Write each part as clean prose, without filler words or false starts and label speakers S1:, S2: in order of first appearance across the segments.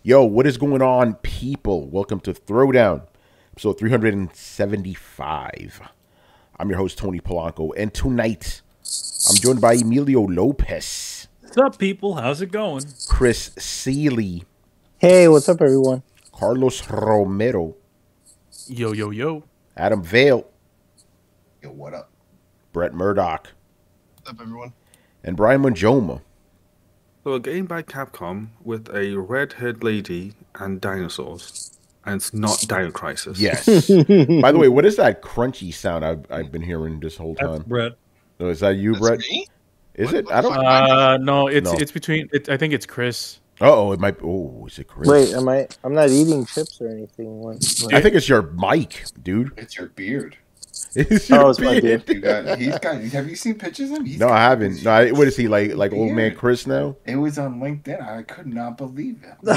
S1: Yo, what is going on, people? Welcome to Throwdown, episode 375. I'm your host, Tony Polanco, and tonight I'm joined by Emilio Lopez.
S2: What's up, people? How's it going?
S1: Chris Seeley.
S3: Hey, what's up, everyone?
S1: Carlos Romero.
S2: Yo, yo, yo.
S1: Adam Vale.
S4: Yo, what up?
S1: Brett Murdoch.
S4: What's up, everyone?
S1: And Brian Manjoma.
S5: So a game by Capcom with a red-haired lady and dinosaurs. And it's not Dino Crisis.
S1: Yes. By the way, what is that crunchy sound I've been hearing this whole time?
S2: That's Brett.
S1: Oh, is that you,
S4: That's
S1: Brett?
S4: me?
S1: Is
S4: What
S1: it?
S4: the
S1: I don't.
S4: fuck?
S2: No,
S1: No.
S2: it's between. I think it's Chris.
S1: Oh, it might. Oh, is it Chris?
S3: Wait, I'm not eating chips or anything.
S1: I think it's your mic, dude.
S4: It's your beard.
S1: It's your
S3: it's my beard.
S4: He's got. Have you seen pictures of him? He's
S1: No,
S4: got
S1: I haven't.
S4: this
S1: No, what is he like old man
S4: beard.
S1: Chris now?
S4: It was on LinkedIn. I could not believe it.
S2: I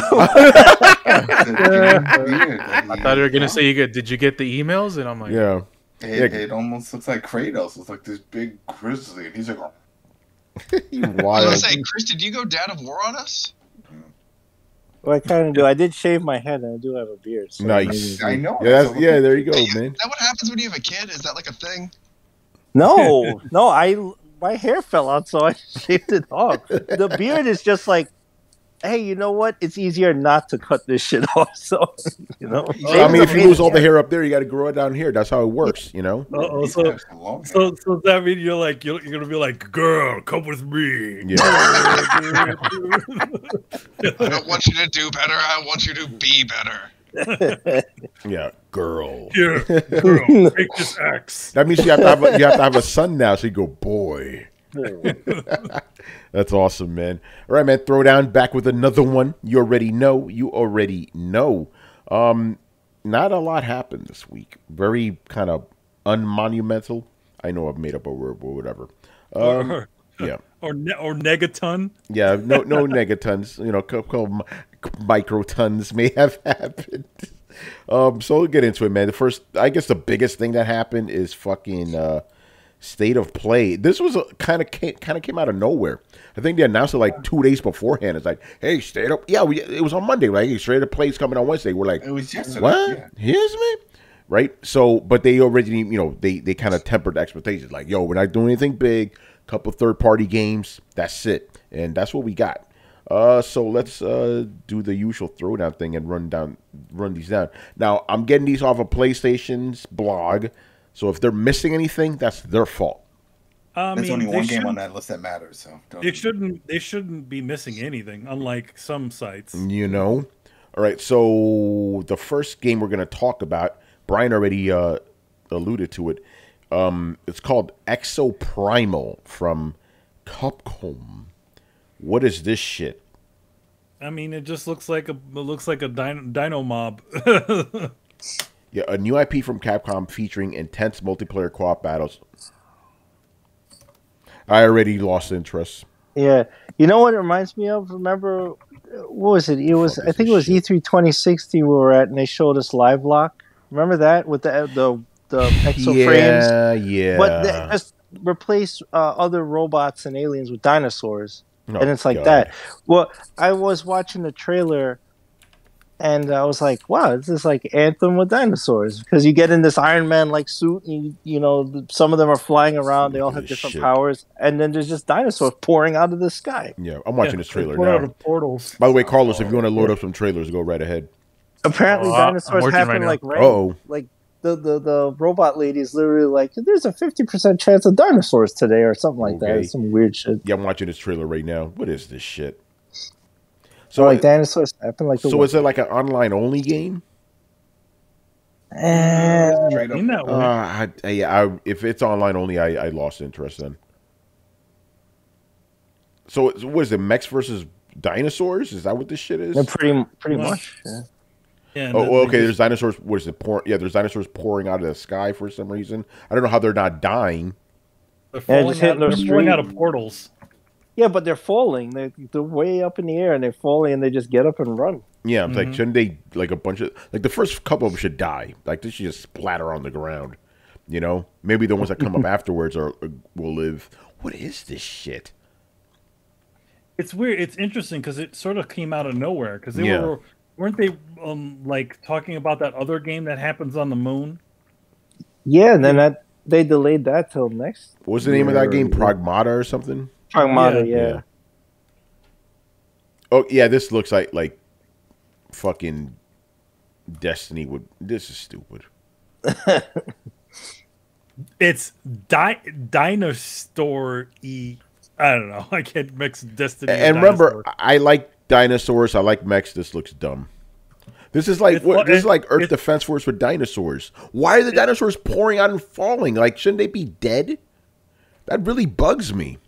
S2: thought you were gonna say did you get the emails? And I'm like,
S1: Yeah.
S4: It almost looks like Kratos. It's like this big grizzly, and he's like,
S1: You
S6: I was
S1: wild.
S6: gonna say, Chris, did you go down of war on us?
S3: Well, I kind of do. I did shave my head, and I do have a beard. So
S1: Nice.
S4: I know.
S1: Yeah, yeah, there you go,
S6: Hey,
S1: man.
S6: Is that what happens when you have a kid? Is that like a thing?
S3: No, my hair fell out, so I shaved it off. The beard is just like, hey, you know what? It's easier not to cut this shit off. So,
S1: I mean, if you lose all the hair up there, you got to grow it down here. That's how it works, you know?
S2: oh,
S4: He's
S2: so
S4: got a long hair.
S2: so does that mean you're gonna be like, girl, come with me?
S1: Yeah.
S6: I don't want you to do better. I want you to be better.
S1: Yeah, girl.
S2: Here, girl, take this axe.
S1: That means you have to have a son now, so you go, boy. That's awesome, man. All right, man. Throw down back with another one. You already know. Not a lot happened this week. Very kind of unmonumental. I know I've made up a word, but whatever. Yeah.
S2: Or negaton.
S1: Yeah, no negatons. You know, a couple of microtons may have happened. So we'll get into it, man. I guess the biggest thing that happened is fucking State of Play. This was kind of came out of nowhere. I think they announced it like 2 days beforehand. It's like, hey, State of it was on Monday, right? Hey, State of Play is coming on Wednesday. We're like,
S4: It was yesterday.
S1: what?
S4: Yeah.
S1: Here's me. Right? So, but they already, they kind of tempered expectations. Like, yo, we're not doing anything big. Couple third-party games. That's it. And that's what we got. So let's do the usual throwdown thing and run these down. Now, I'm getting these off of PlayStation's blog. So if they're missing anything, that's their fault.
S4: There's only one game on that list that matters. So
S2: They shouldn't be missing anything, unlike some sites.
S1: All right. So the first game we're going to talk about, Brian already alluded to it. It's called Exoprimal from Capcom. What is this shit?
S2: I mean, it just looks like a dino mob.
S1: Yeah, a new IP from Capcom featuring intense multiplayer co-op battles. I already lost interest.
S3: Yeah. You know what it reminds me of? Remember, what was it? I think it was E3 2060 we were at, and they showed us Live Lock. Remember that with the exo frames?
S1: Yeah.
S3: But they just replace other robots and aliens with dinosaurs.
S1: Oh,
S3: And it's like
S1: God.
S3: that. Well, I was watching the trailer, and I was like, wow, this is like Anthem with dinosaurs. Because you get in this Iron Man-like suit, and some of them are flying around. They all have different
S1: Shit.
S3: powers. And then there's just dinosaurs pouring out of the sky.
S1: Yeah, I'm watching this trailer
S2: Put out
S1: now.
S2: of portals.
S1: By the way, Carlos, if you want to load up some trailers, go right ahead.
S3: Apparently,
S2: Oh, I'm
S3: dinosaurs
S2: working
S3: happen
S2: right now.
S3: like rain.
S1: Uh-oh.
S3: Like, the robot lady is literally like, there's a 50% chance of dinosaurs today or something like that.
S1: Okay.
S3: It's some weird shit.
S1: Yeah, I'm watching this trailer right now. What is this shit?
S3: So like dinosaurs happen like the
S1: So is it like an online only game?
S4: Straight up.
S2: In that way.
S1: If it's online only, I lost interest then. So what is it? Mechs versus dinosaurs? Is that what this shit is?
S3: Yeah, pretty
S2: Well,
S3: much. Yeah.
S2: Yeah, and
S1: Oh,
S2: then
S1: well,
S2: they
S1: okay. There's
S2: just-
S1: dinosaurs. What is it? Yeah, there's dinosaurs pouring out of the sky for some reason. I don't know how they're not dying.
S2: They're
S3: Yeah,
S2: falling,
S3: just hitting
S2: they're
S3: those
S2: falling out
S3: street.
S2: of portals.
S3: Yeah, but they're falling. They're way up in the air, and they're falling, and they just get up and run.
S1: Yeah, I'm like, shouldn't they like a bunch of like the first couple of them should die? Like this should just splatter on the ground. Maybe the ones that come up afterwards will live. What is this shit?
S2: It's weird. It's interesting because it sort of came out of nowhere because
S1: Yeah.
S2: weren't they like talking about that other game that happens on the moon?
S3: Yeah, and then they delayed that till next.
S1: What was the name of that game? Pragmata or something?
S3: Pragmata, yeah.
S1: Oh yeah, this looks like fucking Destiny would. This is stupid.
S2: It's dinosaur-y. I don't know. I can't mix Destiny.
S1: And remember, I like dinosaurs. I like mechs. This looks dumb. This is like Earth Defense Force with dinosaurs. Why are the dinosaurs pouring out and falling? Like, shouldn't they be dead? That really bugs me.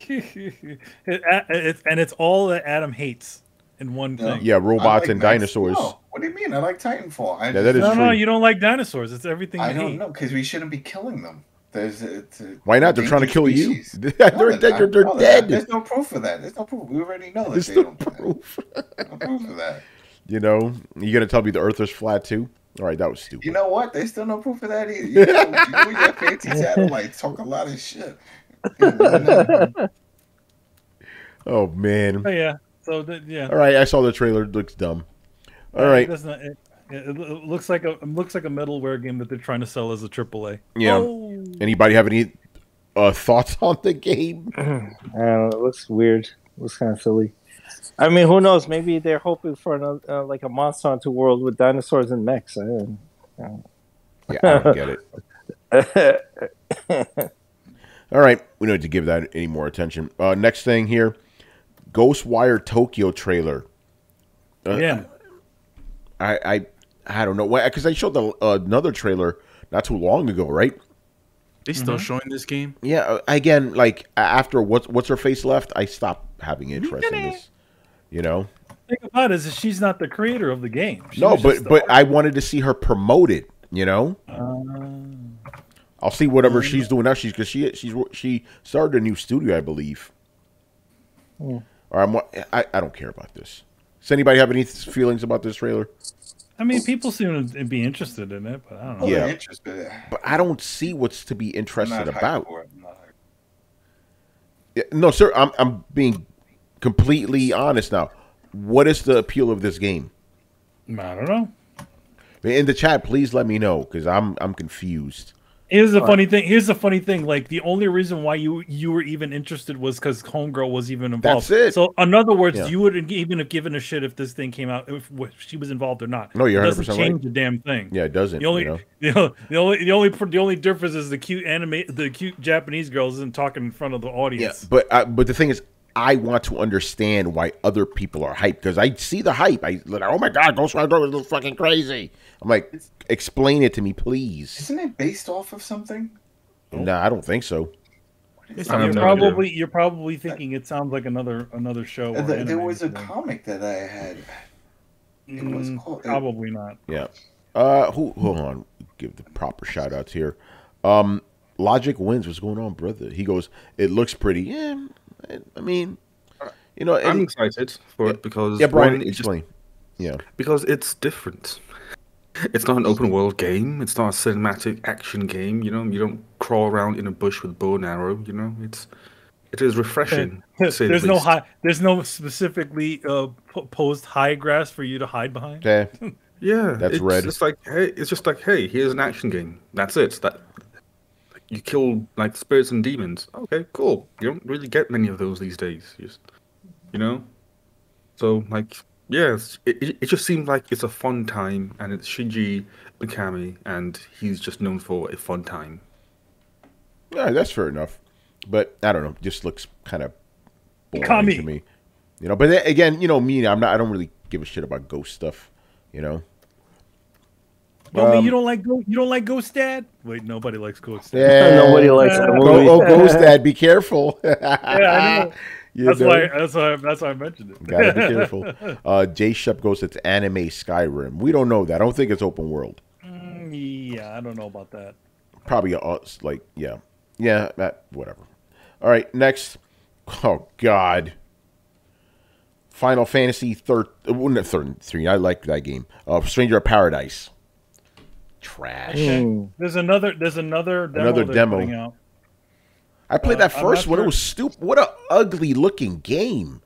S2: It's all that Adam hates in one thing.
S1: Yeah, robots and dinosaurs.
S4: No. What do you mean? I like Titanfall.
S1: That is true.
S2: No, you don't like dinosaurs. It's everything you
S4: I don't
S2: hate.
S4: know, because we shouldn't be killing them.
S1: Why not? They're trying to kill you. They're dead.
S4: There's no proof of that. There's no proof. We already know that.
S1: There's no proof.
S4: No proof of that.
S1: You know, you gonna tell me the Earth is flat too? All right, that was stupid.
S4: You know what? There's still no proof of that either. You know your fancy satellites talk a lot of shit.
S1: Oh man.
S2: Oh yeah. So yeah.
S1: All right, I saw the trailer. It looks dumb. All right.
S2: It looks like a middleware game that they're trying to sell as a AAA.
S1: Yeah.
S2: Oh.
S1: Anybody have any thoughts on the game?
S3: I don't know. It looks weird. It looks kind of silly. I mean, who knows? Maybe they're hoping for another, like a Monster Hunter world with dinosaurs and mechs. I don't
S1: Yeah, I don't get it. All right, we don't need to give that any more attention. Next thing here, Ghostwire Tokyo trailer.
S2: Yeah.
S1: I don't know why, because I showed another trailer not too long ago, right?
S7: They still showing this game?
S1: Yeah. Again, like after what's her face left, I stopped having interest in this. You know.
S2: The thing about it is that she's not the creator of the game.
S1: No, but I wanted to see her promote it. You know. I'll see whatever she's doing now. Because she started a new studio, I believe. Or I don't care about this. Does anybody have any feelings about this trailer?
S2: I mean, people seem to be interested in it, but I don't know.
S1: Yeah,
S4: interested.
S1: But I don't see what's to be interested about.
S4: Yeah,
S1: no, sir, I'm being completely honest now. What is the appeal of this game?
S2: I don't know.
S1: In the chat, please let me know because I'm confused.
S2: Here's the funny thing. Here's the funny thing. Like the only reason why you were even interested was because Homegirl was even involved.
S1: That's it.
S2: So in other words, you wouldn't even have given a shit if this thing came out if she was involved or not.
S1: No, you're 100%
S2: it doesn't change the damn thing.
S1: Yeah, it doesn't.
S2: The only difference is the cute Japanese girl isn't talking in front of the audience.
S1: Yeah, but the thing is, I want to understand why other people are hyped because I see the hype. Oh my god, Ghostwire is fucking crazy. I'm like, explain it to me, please.
S4: Isn't it based off of something?
S1: Nah, I don't think so.
S2: You're probably thinking it sounds like another show.
S4: There was a comic that I had. It was called,
S2: probably not.
S1: Yeah. Hold on. Give the proper shout outs here. Logic Wins. What's going on, brother? He goes, it looks pretty. Yeah. I mean, you know,
S5: I'm excited for it because
S1: Brian, explain. Yeah, because
S5: it's different. It's not an open world game. It's not a cinematic action game. You know, you don't crawl around in a bush with bow and arrow. You know, it is refreshing.
S2: There's no specifically posed high grass for you to hide behind.
S1: Okay.
S5: Yeah,
S1: that's red.
S5: It's just like, hey, here's an action game. That's it. You kill like spirits and demons. Okay, cool. You don't really get many of those these days. You know? So like, yes, it just seems like it's a fun time, and it's Shinji Mikami, and he's just known for a fun time.
S1: Yeah, that's fair enough. But I don't know, just looks kind of boring to me. You know, but then, again, you know me, I don't really give a shit about ghost stuff. You know.
S2: You don't like Ghost Dad? Wait, nobody likes Ghost Dad.
S1: Yeah,
S3: nobody likes that movie.
S1: Ghost Dad, be careful.
S2: Yeah, that's why I mentioned it.
S1: Gotta be careful. Jay Shep goes, it's anime Skyrim. We don't know that. I don't think it's open world.
S2: Yeah, I don't know about that.
S1: Probably whatever. All right, next. Oh God. Final Fantasy 13. I like that game. Stranger of Paradise. Trash.
S2: There's another demo. Putting out.
S1: I played that first one. It was stupid. What a ugly looking game.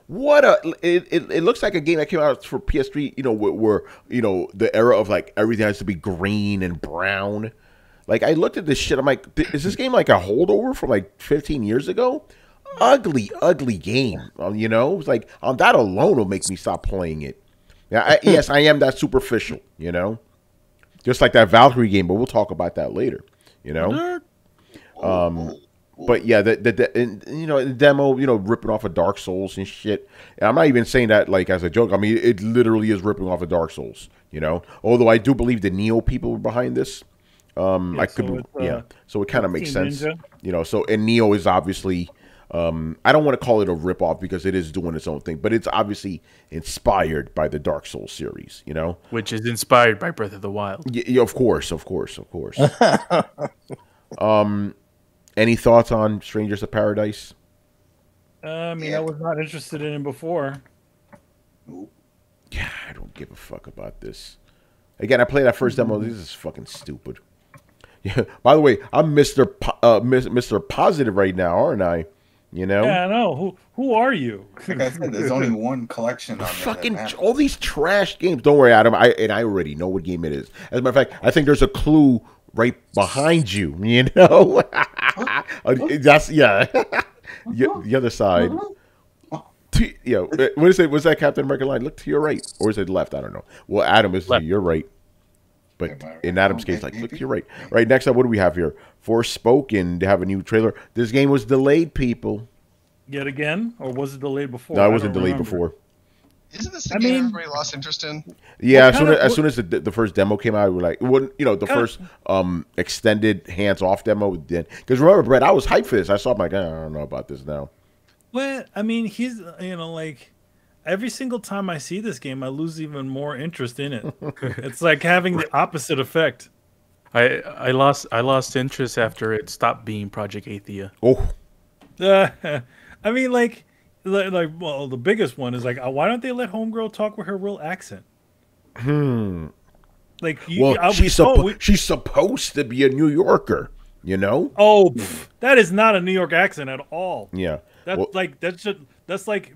S1: What a it looks like a game that came out for PS3. You know, where the era of like everything has to be green and brown. Like I looked at this shit. I'm like, is this game like a holdover from like 15 years ago? Ugly, ugly game. You know, it's like that alone will make me stop playing it. Yeah, yes, I am that superficial. You know, just like that Valkyrie game, but we'll talk about that later. You know, but yeah, the demo, ripping off of Dark Souls and shit. And I'm not even saying that like as a joke. I mean, it literally is ripping off of Dark Souls. You know, although I do believe the Neo people were behind this. I could, so it kind of makes sense. Ninja. You know, so and Neo is obviously. I don't want to call it a ripoff because it is doing its own thing, but it's obviously inspired by the Dark Souls series,
S7: which is inspired by Breath of the Wild.
S1: Yeah, of course. Any thoughts on Strangers of Paradise?
S2: I mean, I was not interested in it before.
S1: Yeah, I don't give a fuck about this. Again, I played that first demo. This is fucking stupid. Yeah. By the way, I'm Mr. Positive right now, aren't I?
S2: Yeah, I know. Who are you?
S4: Like I said, there's only one collection on
S1: fucking all these trash games. Don't worry, Adam. I already know what game it is. As a matter of fact, I think there's a clue right behind you. That's the other side. What is it? Was that Captain America line? Look to your right, or is it left? I don't know. Well, Adam is to your right. But in Adam's case, like, look to your right. Right, next up, what do we have here? Forspoken, to have a new trailer. This game was delayed, people.
S2: Yet again? Or was it delayed before?
S1: No, it wasn't delayed before.
S6: Isn't this the game everybody lost interest in?
S1: Yeah, as soon as the first demo came out, we were like, the first extended hands-off demo. Because remember, Brett, I was hyped for this. I saw it, I'm like, I don't know about this now.
S2: Well, I mean, he's, like... Every single time I see this game, I lose even more interest in it. It's like having the opposite effect.
S7: I lost interest after it stopped being Project Athea.
S1: Oh,
S2: I mean, well, the biggest one is like, why don't they let Homegirl talk with her real accent? Like,
S1: she's supposed to be a New Yorker,
S2: Oh, that is not a New York accent at all.
S1: Yeah,
S2: that's like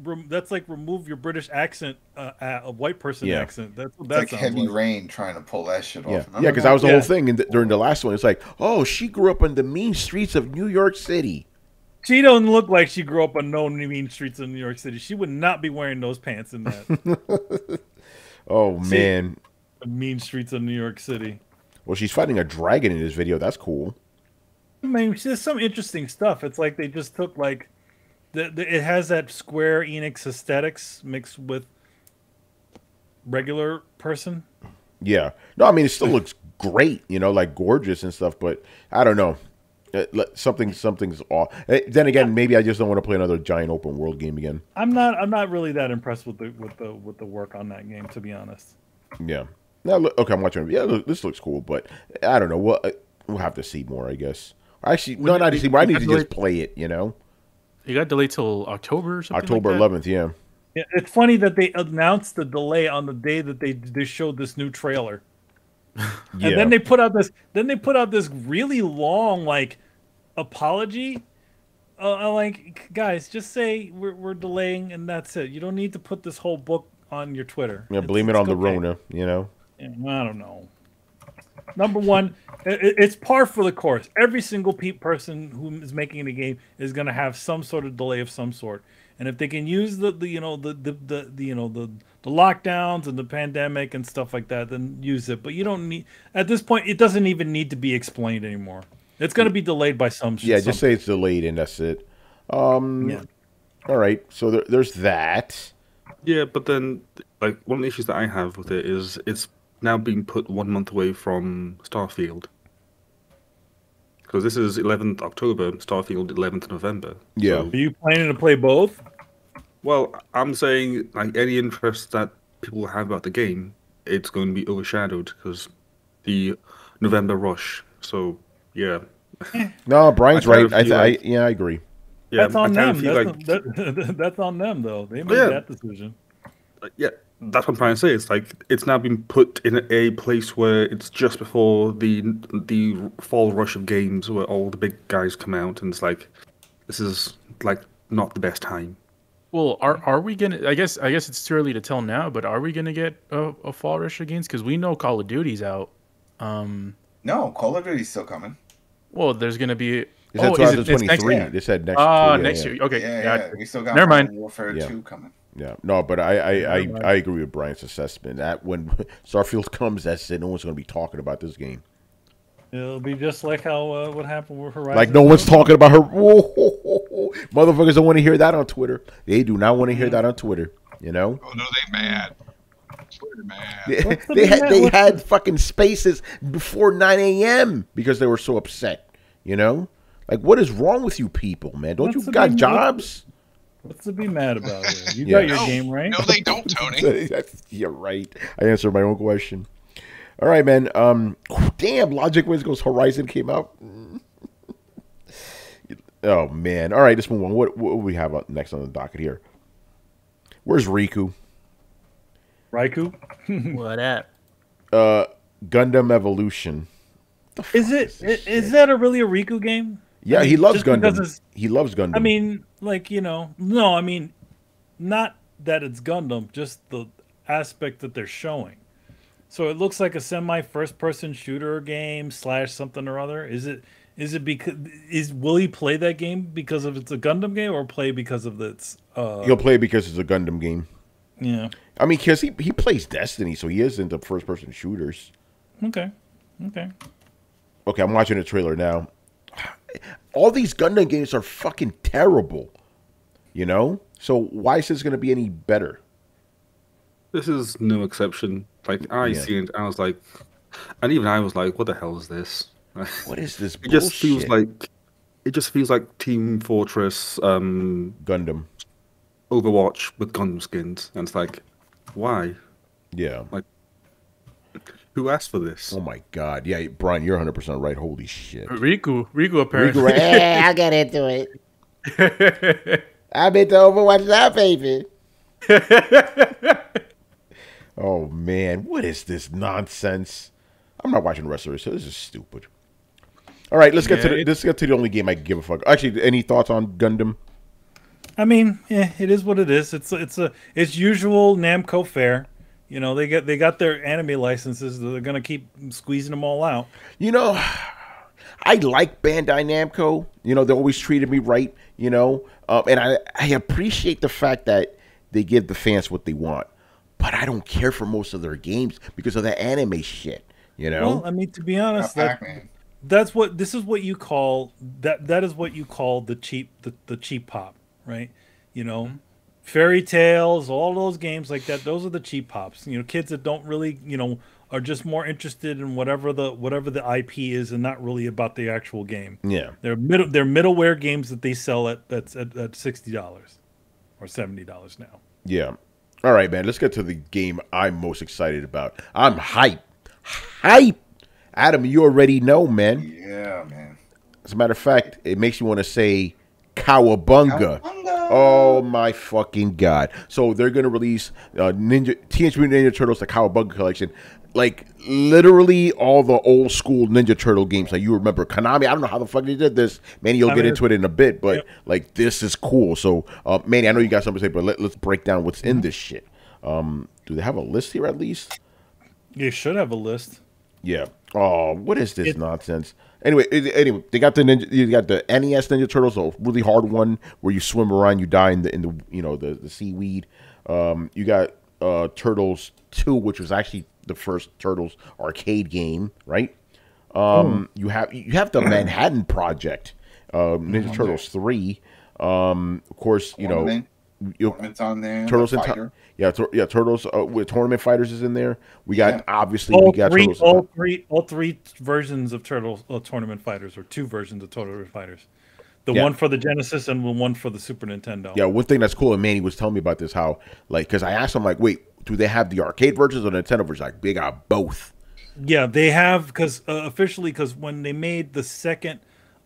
S2: remove your British accent, a white person accent. That's
S4: like Heavy Rain trying to pull that shit off.
S1: Yeah, because that was the whole thing during the last one. It's like, oh, she grew up on the mean streets of New York City.
S2: She don't look like she grew up on no mean streets of New York City. She would not be wearing those pants in that.
S1: Oh man,
S2: the mean streets of New York City.
S1: Well, she's fighting a dragon in this video. That's cool.
S2: I mean, there's some interesting stuff. It's like they just took like. It has that Square Enix aesthetics mixed with regular person.
S1: Yeah. No, I mean, it still looks great, like gorgeous and stuff, but I don't know. Something's off. Then again, maybe I just don't want to play another giant open world game again.
S2: I'm not really that impressed with the work on that game, to be honest.
S1: Yeah. Now, okay, I'm watching it. Yeah, this looks cool, but I don't know. We'll have to see more, I guess. Actually, not to see more. I need to just play it,
S7: You got delayed till October or something.
S1: October 11th, yeah.
S2: Yeah, it's funny that they announced the delay on the day that they showed this new trailer. And then they put out this really long apology. Guys, just say we're delaying and that's it. You don't need to put this whole book on your Twitter.
S1: Yeah, blame it on the Rona,
S2: Yeah, I don't know. Number one, it's par for the course. Every single person who is making a game is going to have some sort of delay of some sort. And if they can use the lockdowns and the pandemic and stuff like that, then use it. But you don't need, at this point, it doesn't even need to be explained anymore. It's going to be delayed by some.
S1: Yeah, just say it's delayed and that's it. All right, so there's that.
S5: Yeah, but then one of the issues that I have with it is it's now being put 1 month away from Starfield. Because this is 11th October, Starfield 11th November.
S1: Yeah.
S2: So, are you planning to play both?
S5: Well, I'm saying any interest that people have about the game, it's going to be overshadowed because the November rush. So, yeah.
S1: No, Brian's right. I agree.
S2: Yeah, that's on them. That's on them, though. They made that decision.
S5: Yeah. That's what I'm trying to say. It's it's now been put in a place where it's just before the fall rush of games where all the big guys come out, and it's this is not the best time.
S7: Well, are we gonna? I guess it's too early to tell now. But are we gonna get a Fall Rush games? Because we know Call of Duty's out.
S4: No, Call of Duty's still coming.
S7: Well, there's gonna be.
S1: They said
S7: Is it
S1: 2023.
S4: year?
S1: They said next.
S7: Next year. Okay,
S4: Yeah,
S7: gotcha.
S4: we still got
S7: Never mind.
S4: Modern Warfare 2 coming.
S1: Yeah, no, but I agree with Brian's assessment that when Starfield comes, that's it. No one's going to be talking about this game.
S2: It'll be just like how what happened with Horizon.
S1: Like no one's talking about her. Whoa, motherfuckers don't want to hear that on Twitter. They do not want to hear that on Twitter. You know?
S6: Oh no, they mad. Twitter mad.
S1: They had fucking spaces before 9 a.m. because they were so upset. You know? Like, what is wrong with you people, man? Don't you got jobs?
S2: What's to be mad about here? You
S1: Yeah.
S2: got your game right.
S6: No, they don't, Tony.
S1: You're right. I answered my own question. All right, man. Damn, Logic Wins goes Horizon came out. Oh man. All right, let's move on. What do we have up next on the docket here? Where's Riku?
S2: Raikou?
S7: What at?
S1: Gundam Evolution.
S2: Is that really a Riku game?
S1: Yeah,
S2: I mean,
S1: he loves
S2: just because
S1: Gundam. He loves Gundam.
S2: I mean, like, no, I mean, not that it's Gundam, just the aspect that they're showing. So it looks like a semi first-person shooter game / something or other. Is it because will he play that game because of it's a Gundam game or play because of its?
S1: He'll play because it's a Gundam game.
S2: Yeah.
S1: I mean, because he plays Destiny, so he is into first-person shooters.
S2: Okay.
S1: Okay, I'm watching the trailer now. All these Gundam games are fucking terrible. You know? So why is this going to be any better?
S5: This is no exception. Like, I see it, I was like, and even I was like, what the hell is this?
S1: What is this
S5: It
S1: bullshit?
S5: just feels like Team Fortress,
S1: Gundam.
S5: Overwatch with Gundam skins, and it's like, why?
S1: Yeah.
S5: Like, who asked for this?
S1: Oh my god. Yeah, Brian, you're 100% right. Holy shit.
S7: Riku apparently.
S1: Riku, hey, I'll get into it. I've been to Overwatch now, baby. Oh man, what is this nonsense? I'm not watching the rest of it, so this is stupid. All right, let's get to the only game I give a fuck. Actually, any thoughts on Gundam?
S2: I mean, yeah, it is what it is. It's usual Namco fare. You know, they got their anime licenses. They're gonna keep squeezing them all out.
S1: You know, I like Bandai Namco. You know, they always treated me right. You know, and I appreciate the fact that they give the fans what they want. But I don't care for most of their games because of the anime shit. You know.
S2: Well, I mean, to be honest, that is what you call the cheap pop, right? You know. Fairy Tales, all those games like that, those are the cheap pops. You know, kids that don't really, are just more interested in whatever the IP is and not really about the actual game.
S1: Yeah.
S2: They're middleware games that they sell at $60 or $70 now.
S1: Yeah. All right, man. Let's get to the game I'm most excited about. I'm hype. Adam, you already know, man.
S4: Yeah, man.
S1: As a matter of fact, it makes you want to say Cowabunga. Oh my fucking god! So they're gonna release Teenage Mutant Ninja Turtles: The Cowabunga Collection, like literally all the old school Ninja Turtle games. Like you remember Konami. I don't know how the fuck they did this. Manny, you'll get into it in a bit, but like this is cool. So Manny, I know you got something to say, but let's break down what's in this shit. Do they have a list here at least?
S2: You should have a list.
S1: Yeah. Oh, what is this nonsense? Anyway, they got the NES Ninja Turtles, a really hard one where you swim around, you die in the seaweed. You got Turtles 2, which was actually the first Turtles arcade game, right? You have the Manhattan Project, Ninja Turtles 3. Of course,
S4: Tournament's on there.
S1: Turtles and
S4: Fighter.
S1: Turtles with Tournament Fighters is in there. We got Turtles.
S2: All three versions of Turtles Tournament Fighters, or two versions of Tournament Fighters. The one for the Genesis and the one for the Super Nintendo.
S1: Yeah, one thing that's cool, and Manny was telling me about this, how because I asked him wait, do they have the arcade versions or the Nintendo versions? Like they got both.
S2: Yeah, they have because when they made the second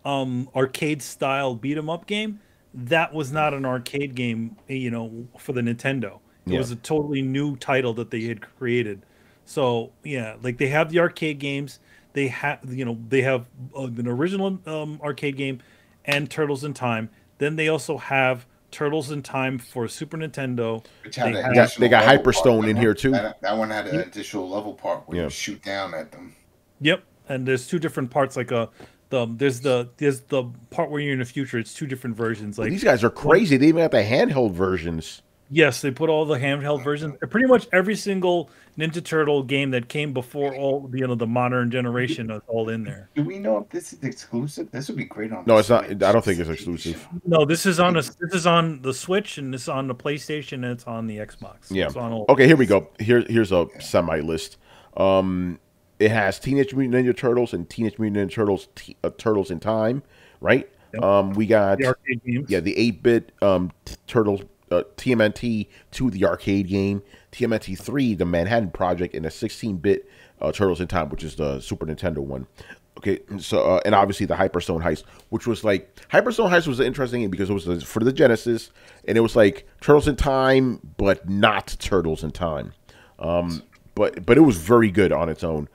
S2: arcade style beat 'em up game, that was not an arcade game, for the Nintendo. It was a totally new title that they had created. So yeah, like they have the arcade games. They have an original arcade game and Turtles in Time. Then they also have Turtles in Time for Super Nintendo.
S4: Which had an
S1: They
S4: additional
S1: got
S4: level
S1: Hyperstone
S4: part,
S1: in here too.
S4: That one had an additional level part where
S1: Yeah.
S4: you shoot down at them.
S2: Yep, and there's two different parts. Like there's the part where you're in the future. It's two different versions. Like
S1: These guys are crazy. They even got the handheld versions.
S2: yes, they put all the handheld versions. Pretty much every single Ninja Turtle game that came before all the modern generation is all in there.
S4: Do we know if this is exclusive? This would be great on.
S1: No,
S4: the
S1: it's not.
S4: Switch.
S1: I don't think it's exclusive.
S2: No, this is on the Switch, and this is on the PlayStation, and it's on the Xbox.
S1: Yeah.
S2: It's on all.
S1: Okay, here we go. Here's a semi list. It has Teenage Mutant Ninja Turtles and Teenage Mutant Ninja Turtles Turtles in Time, right?
S2: Yep.
S1: We got
S2: The arcade games.
S1: Yeah, the 8-bit Turtles TMNT 2, the arcade game, TMNT 3, the Manhattan Project, and a 16-bit Turtles in Time, which is the Super Nintendo one. Okay, so and obviously the Hyperstone Heist, which was like Hyperstone Heist was an interesting game because it was for the Genesis, and it was like Turtles in Time, but not Turtles in Time. But it was very good on its own.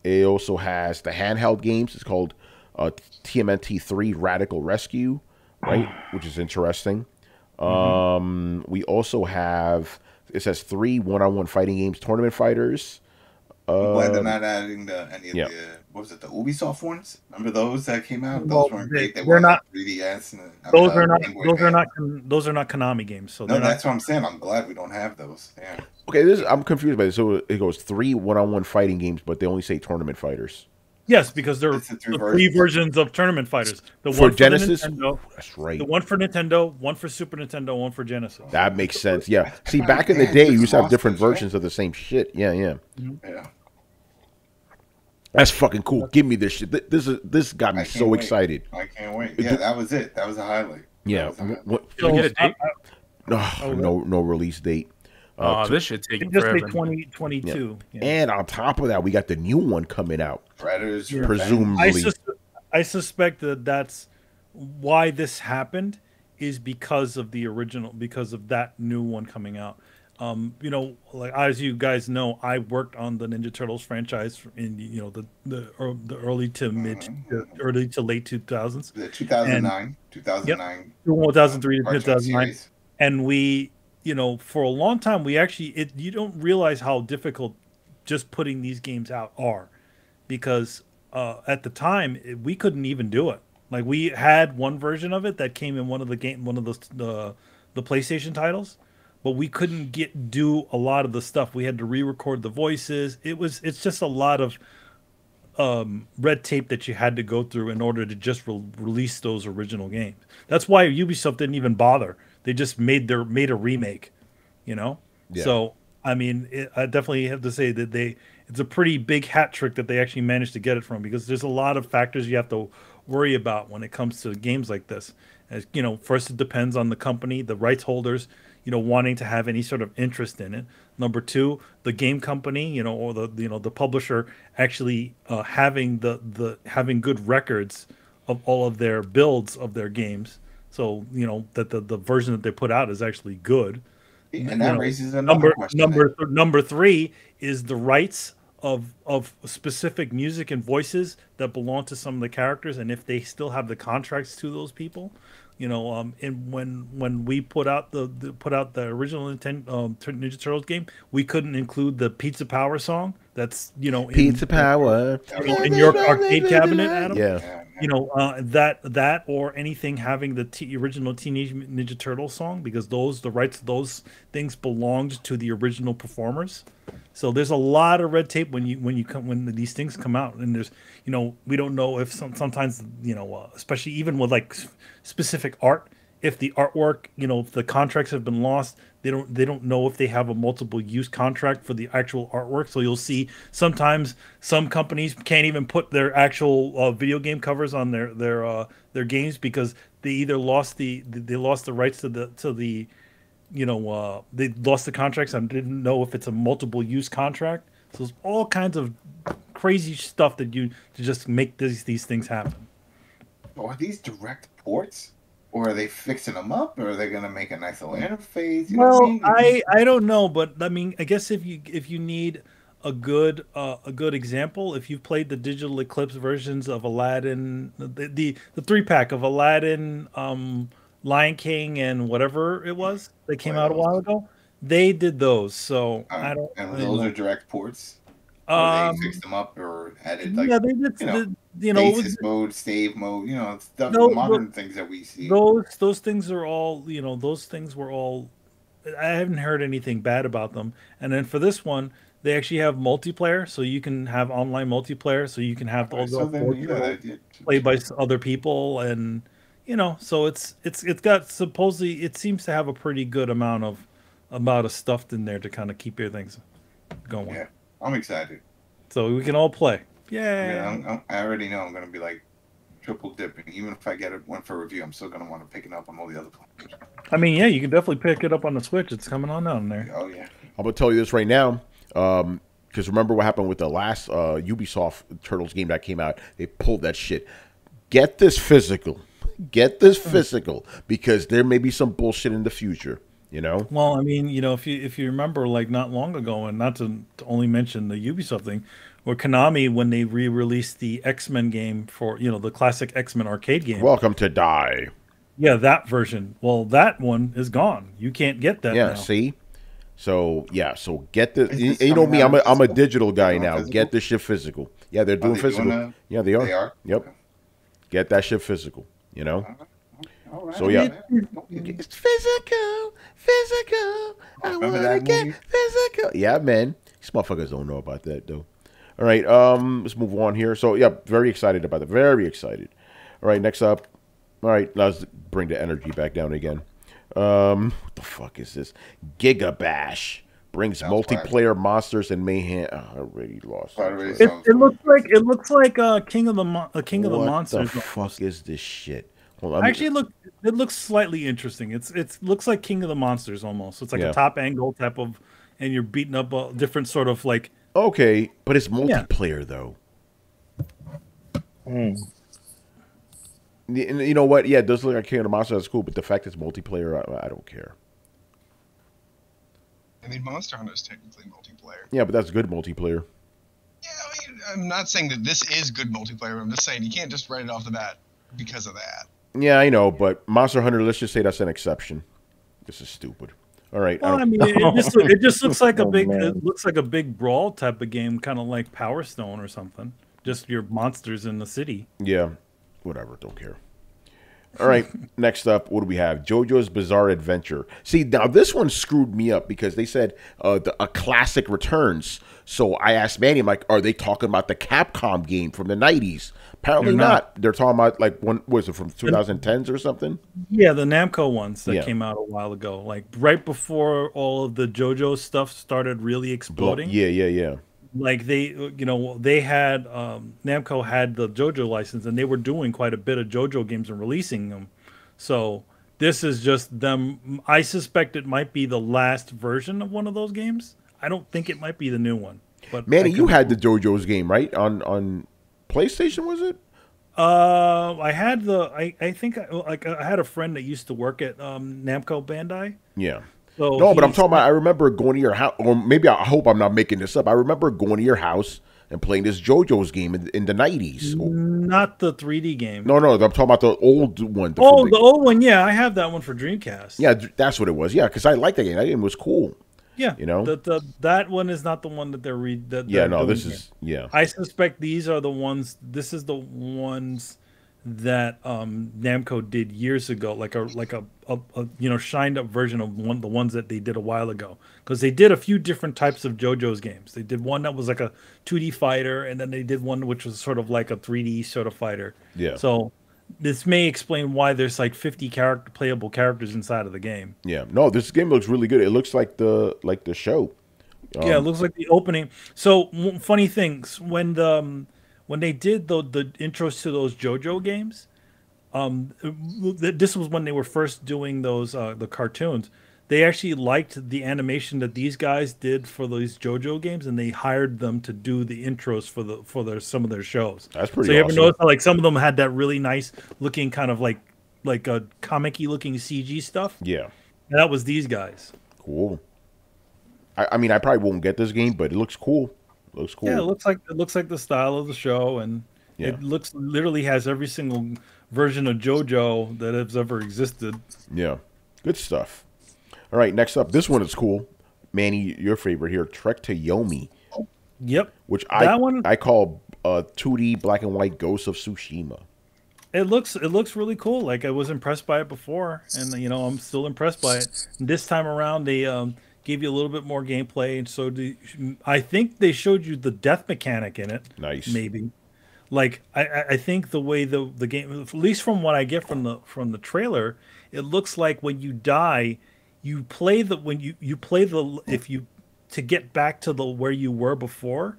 S1: It also has the handheld games. It's called TMNT 3 Radical Rescue, right? Which is interesting. We also have, it says 3 one-on-one fighting games, Tournament Fighters.
S4: I'm glad they're not adding any of the, what was it, the Ubisoft ones? Remember those that came out? Those weren't great. They were not 3DS.
S2: Those are not Konami games. So
S4: no, that's what I'm saying. I'm glad we don't have those. Yeah.
S1: Okay, I'm confused by this. So it goes 3 one-on-one fighting games, but they only say Tournament Fighters.
S2: Yes, because there are three versions of Tournament Fighters. The
S1: for
S2: one
S1: Genesis,
S2: for Nintendo,
S1: that's right.
S2: The one for Nintendo, one for Super Nintendo, one for Genesis.
S1: That makes sense. Yeah. See, back in the day, you used to have different versions of the same shit. Yeah.
S4: Yeah.
S1: That's fucking cool. Give me this shit. This got me so excited.
S4: I can't wait. Yeah, that was it. That was a highlight.
S1: Yeah.
S7: Can we get a date?
S1: No release date.
S7: This should take
S2: just
S7: forever.
S2: 2022.
S1: Yeah. And on top of that, we got the new one coming out.
S4: Predators,
S1: presumably.
S2: I suspect that's why this happened is because of the original, because of that new one coming out. Like as you guys know, I worked on the Ninja Turtles franchise in the early to late 2000s.
S4: The 2009.
S2: Yep, 2003 to 2009, and we. For a long time, you don't realize how difficult just putting these games out are, because at the time we couldn't even do it. Like we had one version of it that came in one of the PlayStation titles, but we couldn't do a lot of the stuff. We had to re-record the voices. It's just a lot of red tape that you had to go through in order to just release those original games. That's why Ubisoft didn't even bother. They just made a remake, Yeah. So I mean, I definitely have to say that it's a pretty big hat trick that they actually managed to get it from, because there's a lot of factors you have to worry about when it comes to games like this. As first, it depends on the company, the rights holders, wanting to have any sort of interest in it. Number two, the game company, or the publisher actually having having good records of all of their builds of their games. So, that the version that they put out is actually good.
S4: And that raises another question.
S2: Number three is the rights of specific music and voices that belong to some of the characters, and if they still have the contracts to those people. And when we put out the original Ninja Turtles game, we couldn't include the Pizza Power song. That's
S1: Pizza Power
S2: in your arcade cabinet, Adam.
S1: Yeah.
S2: That or anything having the original Teenage Mutant Ninja Turtles song, because the rights to those things belonged to the original performers. So there's a lot of red tape when these things come out, and there's we don't know if sometimes especially even with like specific art, if the artwork if the contracts have been lost, they don't know if they have a multiple use contract for the actual artwork. So you'll see sometimes some companies can't even put their actual video game covers on their games, because they either lost the rights to the they lost the contracts and didn't know if it's a multiple use contract. So there's all kinds of crazy stuff that to just make these things happen.
S4: Are these direct ports, or are they fixing them up, or are they going to make a nice little interface?
S2: I don't know, but I mean, I guess if you need a good example, if you've played the Digital Eclipse versions of Aladdin, the 3-pack of Aladdin, Lion King and whatever it was that came out a while ago. They did those, so I don't.
S4: And those are direct ports. Or they fixed them up or added
S2: yeah, they did.
S4: Stasis mode, stave mode. Stuff, the modern things that we see.
S2: Those things are all. Those things were all. I haven't heard anything bad about them. And then for this one, they actually have multiplayer, so you can have online multiplayer, so you can have all the played by other people, and so it's got supposedly it seems to have a pretty good amount of stuff in there to kind of keep your things going.
S4: Yeah, I'm excited.
S2: So we can all play. Yeah.
S4: I already know I'm gonna be like triple dipping. Even if I get one for review, I'm still gonna want to pick it up on all the other platforms.
S2: I mean, yeah, you can definitely pick it up on the Switch. It's coming on down there.
S4: Oh yeah.
S1: I'm gonna tell you this right now, because remember what happened with the last Ubisoft Turtles game that came out? They pulled that shit. Get this physical. Get this physical, because there may be some bullshit in the future.
S2: Well, I mean, if you remember, like not long ago, and not to only mention the Ubisoft thing, or Konami when they re-released the X-Men game for the classic X-Men arcade game.
S1: Welcome to Die.
S2: Yeah, that version. Well, that one is gone. You can't get that.
S1: Yeah, see. So get the. You know me, I'm a digital guy now. Get this shit physical. Yeah, they're doing physical. Yeah, they are. They are. Yep. Okay. Get that shit physical.
S4: All right.
S1: So yeah, it's physical. I want to get physical. Yeah, man. These motherfuckers don't know about that though. All right, let's move on here. So yeah, very excited about it. Very excited. All right, next up. All right, let's bring the energy back down again. What the fuck is this? Gigabash brings multiplayer monsters and mayhem. I already lost.
S2: It looks like King of the Monsters.
S1: What the fuck is this shit?
S2: Actually, it looks slightly interesting. It looks like King of the Monsters almost. It's like a top angle type of, and you're beating up a different sort of like.
S1: Okay, but it's multiplayer though. You know what? Yeah, it does look like King of the Monsters. That's cool, but the fact it's multiplayer, I don't care.
S6: I mean, Monster Hunter is technically multiplayer.
S1: Yeah, but that's good multiplayer.
S6: Yeah, I mean, I'm not saying that this is good multiplayer. I'm just saying you can't just write it off the bat because of that.
S1: Yeah, I know, but Monster Hunter, let's just say that's an exception. This is stupid. All right.
S2: Well, I mean, it just looks like it looks like a big brawl type of game, kind of like Power Stone or something. Just your monsters in the city.
S1: Yeah, whatever. Don't care. All right. Next up, what do we have? JoJo's Bizarre Adventure. See, now this one screwed me up because they said a classic returns. So I asked Manny, I'm like, are they talking about the Capcom game from the 90s? Apparently not. They're talking about like was it from 2010s or something?
S2: Yeah, the Namco ones that came out a while ago, like right before all of the JoJo stuff started really exploding.
S1: Yeah.
S2: Like they had Namco had the JoJo license, and they were doing quite a bit of JoJo games and releasing them. So this is just them. I suspect it might be the last version of one of those games. I don't think it might be the new one. But
S1: Manny, you had the JoJo's game, right? On PlayStation, was it?
S2: I had I think I had a friend that used to work at Namco Bandai.
S1: Yeah. So no, but I'm talking about. I remember going to your house, or maybe I hope I'm not making this up. I remember going to your house and playing this JoJo's game in the 90s.
S2: Not the 3D game.
S1: No, I'm talking about the old one.
S2: The old one. Yeah, I have that one for Dreamcast.
S1: Yeah, that's what it was. Yeah, because I liked that game. That game was cool.
S2: Yeah, that one is not the one that they're
S1: this is
S2: I suspect these are the ones. This is the ones that Namco did years ago, like a shined up version of the ones that they did a while ago, because they did a few different types of JoJo's games. They did one that was like a 2D fighter, and then they did one which was sort of like a 3D sort of fighter. Yeah. So this may explain why there's like 50 playable characters inside of the game.
S1: Yeah. No, this game looks really good. It looks like the show.
S2: Yeah, it looks like the opening. So funny things when they did the intros to those JoJo games, this was when they were first doing those the cartoons. They actually liked the animation that these guys did for those JoJo games, and they hired them to do the intros for some of their shows.
S1: That's pretty.
S2: So you
S1: awesome.
S2: ever notice how, like, some of them had that really nice looking kind of like a comic-y looking CG stuff?
S1: Yeah,
S2: and that was these guys.
S1: Cool. I mean, I probably won't get this game, but it looks cool. It looks cool.
S2: Yeah, it looks like the style of the show, and
S1: Yeah.
S2: It literally has every single version of JoJo that has ever existed.
S1: Yeah, good stuff. All right, next up, this one is cool. Manny, your favorite here, Trek to Yomi.
S2: Yep.
S1: Which
S2: I
S1: call 2D black and white Ghost of Tsushima.
S2: It looks really cool. Like, I was impressed by it before, and I'm still impressed by it. And this time around, they gave you a little bit more gameplay, and so I think they showed you the death mechanic in it.
S1: Nice,
S2: maybe. Like, I think the way the game, at least from what I get from the trailer, it looks like when you die, you play the to get back to where you were before,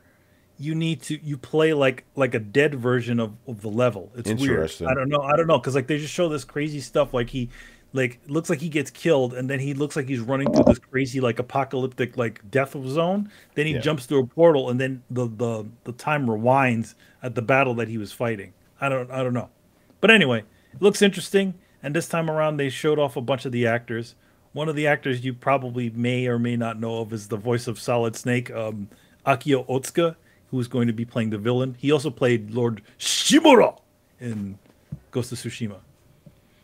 S2: you play like a dead version of the level. It's weird. I don't know, because like they just show this crazy stuff, like he looks like he gets killed, and then he looks like he's running through this crazy like apocalyptic like death zone. Then he jumps through a portal, and then the time rewinds at the battle that he was fighting. I don't know, but anyway, it looks interesting. And this time around, they showed off a bunch of the actors. One of the actors you probably may or may not know of is the voice of Solid Snake, Akio Otsuka, who is going to be playing the villain. He also played Lord Shimura in Ghost of Tsushima.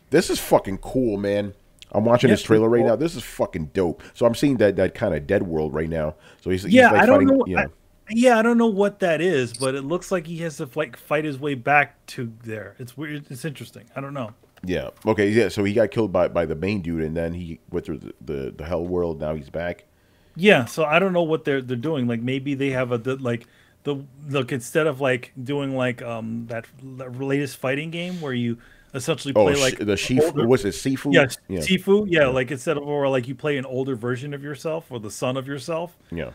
S1: This is fucking cool, man. I'm watching this trailer right now. This is fucking dope. So I'm seeing that kind of Dead World right now. So he's like
S2: I don't
S1: fighting,
S2: know. I don't know what that is, but it looks like he has to fight his way back to there. It's weird. It's interesting. I don't know.
S1: Yeah. Okay. Yeah. So he got killed by the main dude, and then he went through the hell world. Now he's back.
S2: Yeah. So I don't know what they're doing. Like, maybe they have instead of like doing like that latest fighting game where you essentially play like
S1: the Shifu. Was it Sifu?
S2: Yeah, Sifu. Yeah, like instead of, or like you play an older version of yourself or the son of yourself.
S1: Yeah.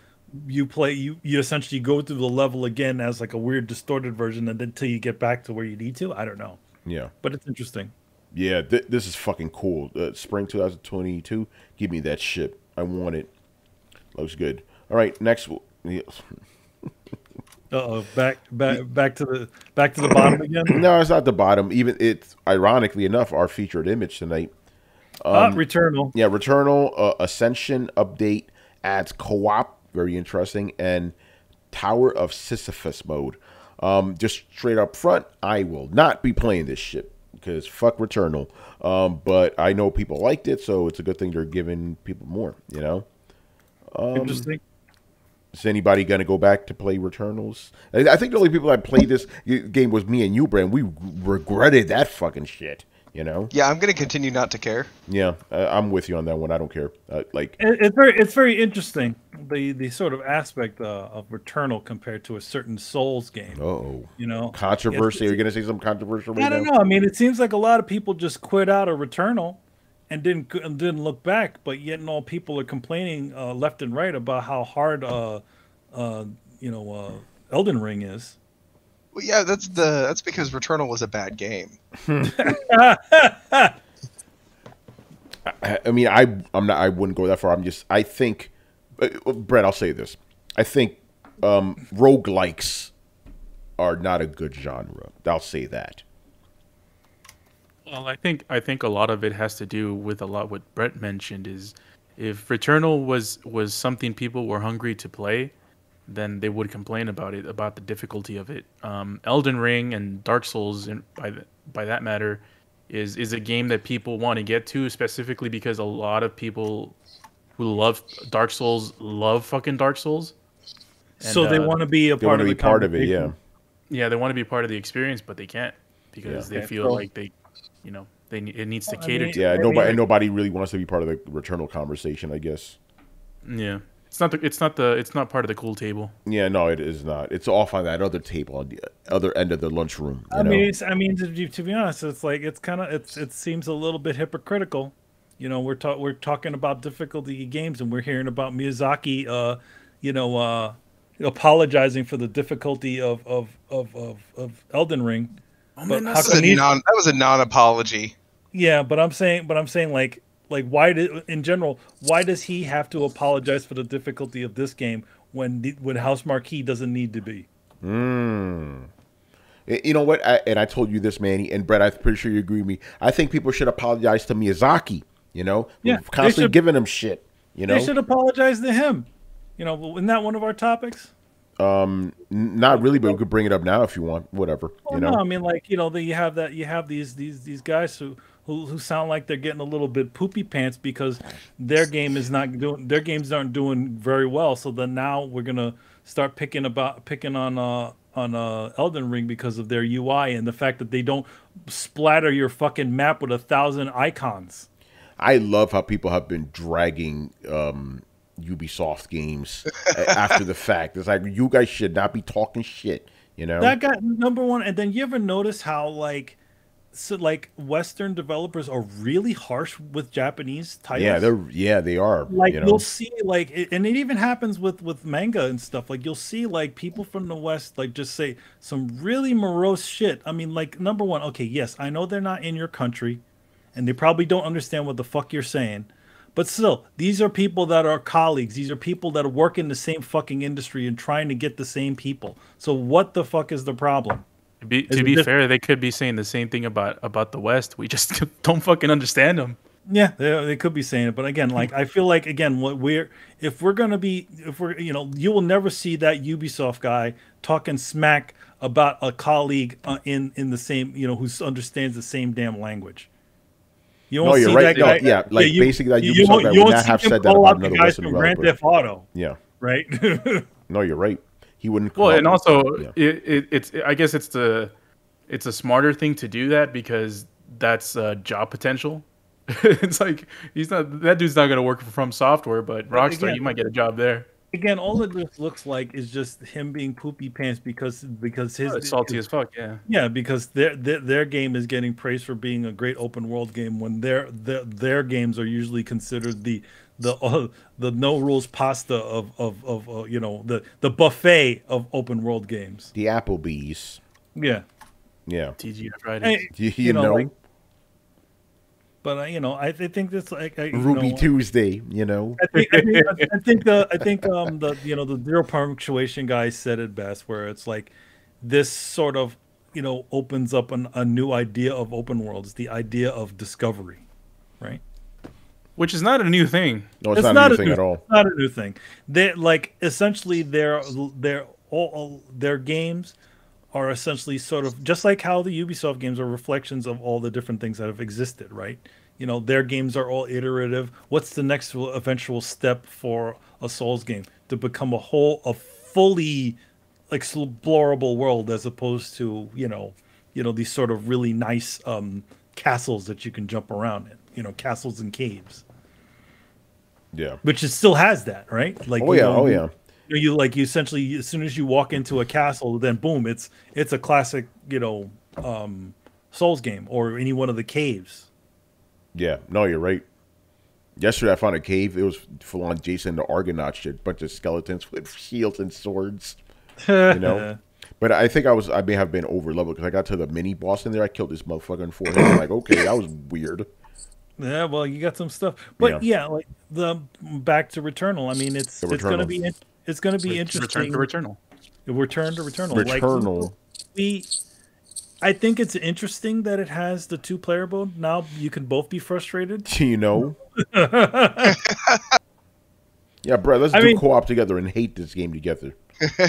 S2: You essentially go through the level again as like a weird distorted version, and then until you get back to where you need to. I don't know.
S1: Yeah.
S2: But it's interesting.
S1: Yeah, this is fucking cool. Spring 2022. Give me that shit. I want it. Looks good. All right, next.
S2: Back to the bottom again.
S1: No, it's not the bottom. Even it's ironically enough our featured image tonight.
S2: Returnal.
S1: Yeah, Returnal Ascension update adds co-op. Very interesting, and Tower of Sisyphus mode. Just straight up front, I will not be playing this shit because fuck Returnal. But I know people liked it, so it's a good thing they're giving people more. You know.
S2: Interesting.
S1: Is anybody going to go back to play Returnals? I think the only people that played this game was me and you, Brand. We regretted that fucking shit, you know?
S6: Yeah, I'm going to continue not to care.
S1: Yeah, I'm with you on that one. I don't care.
S2: It's very interesting, the sort of aspect of Returnal compared to a certain Souls game.
S1: Uh-oh.
S2: You know?
S1: Controversy? Are you going to say some controversial right now?
S2: I don't know. I mean, it seems like a lot of people just quit out of Returnal and didn't look back, but yet and all people are complaining left and right about how hard Elden Ring is.
S6: Well, yeah, that's because Returnal was a bad game.
S1: I mean, I wouldn't go that far. I think, Brett, I'll say this. I think roguelikes are not a good genre. I'll say that.
S7: Well, I think a lot of it has to do with what Brett mentioned is if Returnal was something people were hungry to play, then they would complain about it, about the difficulty of it. Elden Ring and Dark Souls, by that matter, is a game that people want to get to, specifically because a lot of people who love Dark Souls love fucking Dark Souls. And,
S2: so they want to be a part of the
S1: part of it, yeah.
S7: Yeah, they want to be part of the experience, but they can't because they feel like it needs to cater to.
S1: Yeah, nobody really wants to be part of the Returnal conversation, I guess.
S7: Yeah. It's not part of the cool table.
S1: Yeah, no, it is not. It's off on that other table on the other end of the lunchroom.
S2: I mean, to be honest, it's like it seems a little bit hypocritical. You know, we're talking about difficulty games, and we're hearing about Miyazaki, apologizing for the difficulty of Elden Ring.
S6: Oh, man, that was a non-apology.
S2: Yeah, but I'm saying like why does he have to apologize for the difficulty of this game when House Marquee doesn't need to be?
S1: You know what? I told you this, Manny, and Brett, I'm pretty sure you agree with me. I think people should apologize to Miyazaki. You know, constantly giving him shit. You know,
S2: they should apologize to him. You know, isn't that one of our topics?
S1: Not really, but we could bring it up now if you want. Whatever.
S2: Well, no, I mean, like, you know, you have these guys who sound like they're getting a little bit poopy pants because their games aren't doing very well. So then now we're gonna start picking on Elden Ring because of their UI and the fact that they don't splatter your fucking map with 1,000 icons.
S1: I love how people have been dragging Ubisoft games after the fact. It's like, you guys should not be talking shit, you know?
S2: That got number one. And then you ever notice how like Western developers are really harsh with Japanese titles?
S1: Yeah, they are.
S2: Like,
S1: you know?
S2: you'll see, like, and it even happens with manga and stuff. Like, you'll see like people from the West like just say some really morose shit. I mean, like, number one, okay, yes, I know they're not in your country, and they probably don't understand what the fuck you're saying. But still, these are people that are colleagues. These are people that work in the same fucking industry and trying to get the same people. So what the fuck is the problem?
S7: To be fair, they could be saying the same thing about the West. We just don't fucking understand them.
S2: Yeah, they could be saying it, but again, like, I feel like, again, if we're you know, you will never see that Ubisoft guy talking smack about a colleague in the same, you know, who understands the same damn language. You won't
S1: you're
S2: see
S1: right.
S2: that guy.
S1: Yeah, like, basically that
S2: you
S1: Ubisoft guy would not have said that about another
S2: guys
S1: Western
S2: from Grand
S1: developer.
S2: Theft Auto.
S1: Yeah.
S2: Right.
S1: No, you're right. He wouldn't.
S7: Well, and also,
S1: yeah.
S7: it's I guess it's a smarter thing to do that because that's job potential. It's like that dude's not gonna work for From Software, but Rockstar,
S2: again,
S7: you might get a job there.
S2: Again, all it just looks like is just him being poopy pants because his
S7: it's salty as fuck.
S2: Yeah, because their game is getting praised for being a great open world game when their games are usually considered the no rules pasta of you know, the buffet of open world games.
S1: The Applebee's.
S2: Yeah.
S7: TGI Fridays.
S1: You know.
S2: Like, but you know, I think that's like
S1: Ruby Tuesday. You know,
S2: I think the you know, the zero punctuation guy said it best, where it's like this sort of, you know, opens up a new idea of open worlds, the idea of discovery, right?
S7: Which is not a new thing.
S1: No, it's not a new thing at all.
S2: It's not a new thing. They like essentially their games are essentially sort of just like how the Ubisoft games are reflections of all the different things that have existed, right? You know, their games are all iterative. What's the next eventual step for a Souls game? To become a fully explorable world, as opposed to, you know, these sort of really nice castles that you can jump around in, you know, castles and caves.
S1: Yeah.
S2: Which it still has that, right? Like,
S1: yeah.
S2: You essentially, as soon as you walk into a castle, then boom, it's a classic, you know, Souls game, or any one of the caves.
S1: Yeah, no, you're right. Yesterday I found a cave. It was full on Jason the Argonaut shit, bunch of skeletons with shields and swords. You know, but I think I may have been over leveled because I got to the mini boss in there. I killed this motherfucker in 4 hits. I'm like, okay, that was weird.
S2: Yeah, well, you got some stuff, but yeah, like back to Returnal. I mean, it's gonna be interesting.
S7: Return to Returnal.
S1: Returnal.
S2: Like, I think it's interesting that it has the 2-player mode. Now you can both be frustrated.
S1: You know. Yeah, bro. Let's do co-op together and hate this game together.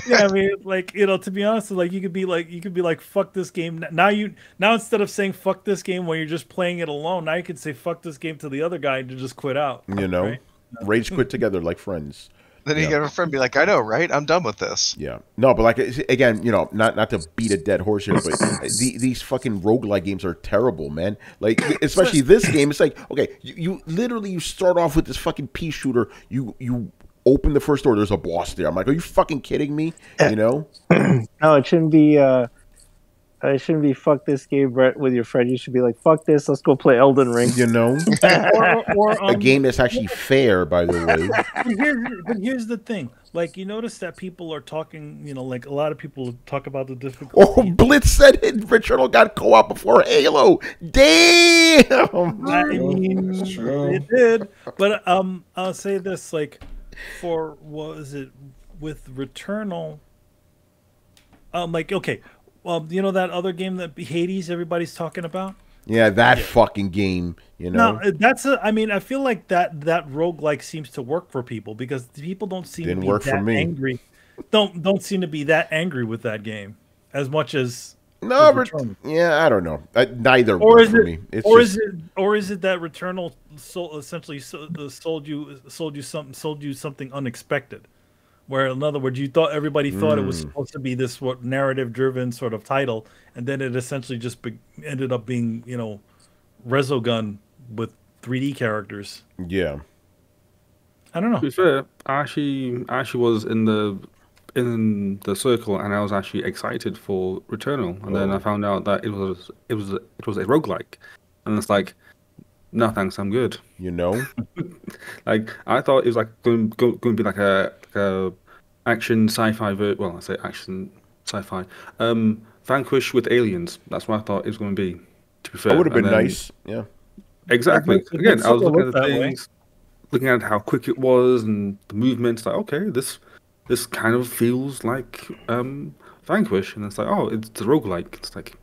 S2: Yeah, I mean, like, you know, to be honest, like, you could be like, fuck this game. Now instead of saying fuck this game when you're just playing it alone, now you can say fuck this game to the other guy and just quit out.
S1: You know,
S2: right?
S1: Rage quit together like friends.
S6: Then you get a friend be like, I know, right? I'm done with this.
S1: Yeah. No, but like, again, you know, not to beat a dead horse here, but these fucking roguelike games are terrible, man. Like, especially this game. It's like, okay, you literally start off with this fucking pea shooter. You open the first door, there's a boss there. I'm like, are you fucking kidding me? You know?
S3: No, it shouldn't be. It shouldn't be fuck this game, Brett, with your friend. You should be like, fuck this, let's go play Elden Ring.
S1: You know? or a game that's actually fair, by the way.
S2: But here's the thing. Like, you notice that people are talking, you know, like, a lot of people talk about the difficulty.
S1: Oh, Blitz said it. Returnal got co-op before Halo. Damn!
S2: I mean, it did. But I'll say this, like, for, what was it, with Returnal, like, okay, you know that other game, that Hades, everybody's talking about?
S1: Yeah, that fucking game, you know?
S2: No, I mean, I feel like that roguelike seems to work for people because people don't seem to be that angry. don't seem to be that angry with that game as much as
S1: no, I don't know. Neither
S2: or is
S1: for
S2: it,
S1: me. It's
S2: or
S1: just,
S2: is it that Returnal essentially sold you something unexpected? Where, in other words, you thought everybody thought it was supposed to be this narrative-driven sort of title, and then it essentially just ended up being, Resogun with 3D characters.
S1: Yeah.
S2: I don't know.
S5: To be fair, I actually was in the circle, and I was actually excited for Returnal, and then I found out that it was a roguelike, and it's like, no thanks, I'm good. Like I thought it was like going to be like a action sci-fi I say action sci-fi Vanquish with aliens. That's what I thought it was going to be, to be fair.
S1: That would have been nice. Yeah,
S5: exactly. Again, I was looking at the things, looking at how quick it was and the movements, like, okay, this kind of feels like Vanquish, and it's like, oh, it's a roguelike. It's like,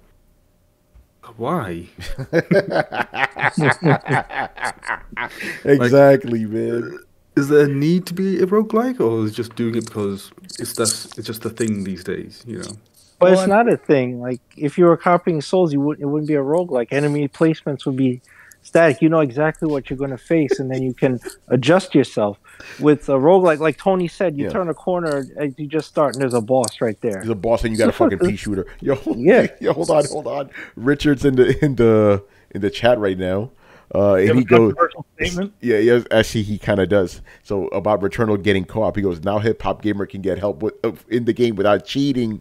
S5: why?
S1: Exactly, man.
S5: Is there a need to be a roguelike, or is it just doing it because it's just a thing these days,
S3: But it's not a thing. Like, if you were copying Souls, it wouldn't be a roguelike. Enemy placements would be static. You know exactly what you're going to face, and then you can adjust yourself. With a roguelike, like Tony said, you turn a corner, and you just start, and there's a boss right there.
S1: There's a boss, and you got a fucking pea shooter. Yo, hold on. Richard's in the chat right now. And he goes, yeah, actually, he kind of does. So about Returnal getting co-op, he goes, now Hip Hop Gamer can get help in the game without cheating.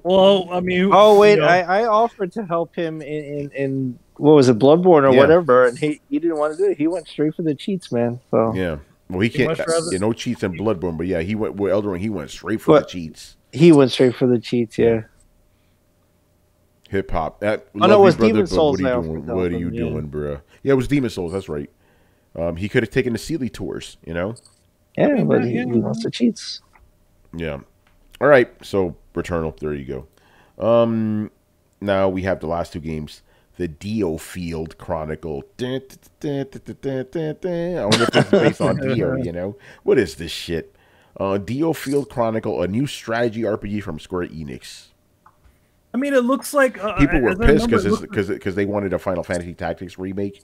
S2: Well, I mean,
S3: I offered to help him in what was it, Bloodborne or whatever, and he didn't want to do it. He went straight for the cheats, man. So
S1: yeah, well, he can't. No cheats in Bloodborne, but yeah, he went with Elden Ring. He went straight for the cheats.
S3: He went straight for the cheats, yeah.
S1: Hip hop.
S3: No, it was Demon Souls.
S1: What are you doing, bro? Yeah, it was Demon Souls. That's right. He could have taken the Sealy tours,
S3: Yeah, but he wants the cheats.
S1: Yeah. All right. So Returnal. There you go. Now we have the last two games. The Dio Field Chronicle. I wonder if it's based on Dio. What is this shit? Dio Field Chronicle, a new strategy RPG from Square Enix.
S2: I mean, it looks like
S1: people were pissed because they wanted a Final Fantasy Tactics remake.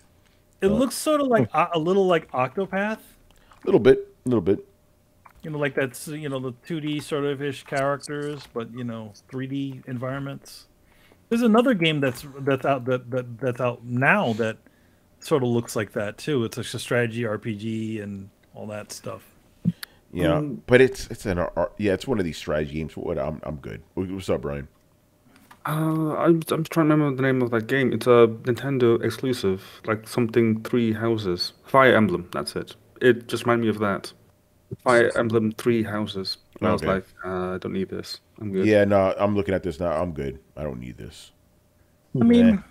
S2: It looks sort of like a little like Octopath.
S1: A little bit.
S2: Like that's the 2D sort of ish characters, but 3D environments. There's another game that's out now that sort of looks like that too. It's like a strategy RPG and all that stuff.
S1: Yeah, but it's one of these strategy games. I'm good. What's up, Brian?
S5: I'm trying to remember the name of that game. It's a Nintendo exclusive, like something 3 houses. Fire Emblem, that's it. It just reminded me of that. Fire Emblem 3 houses. And I was like, I don't need this. I'm good.
S1: Yeah, no, I'm looking at this now. I'm good. I don't need this.
S2: I mean,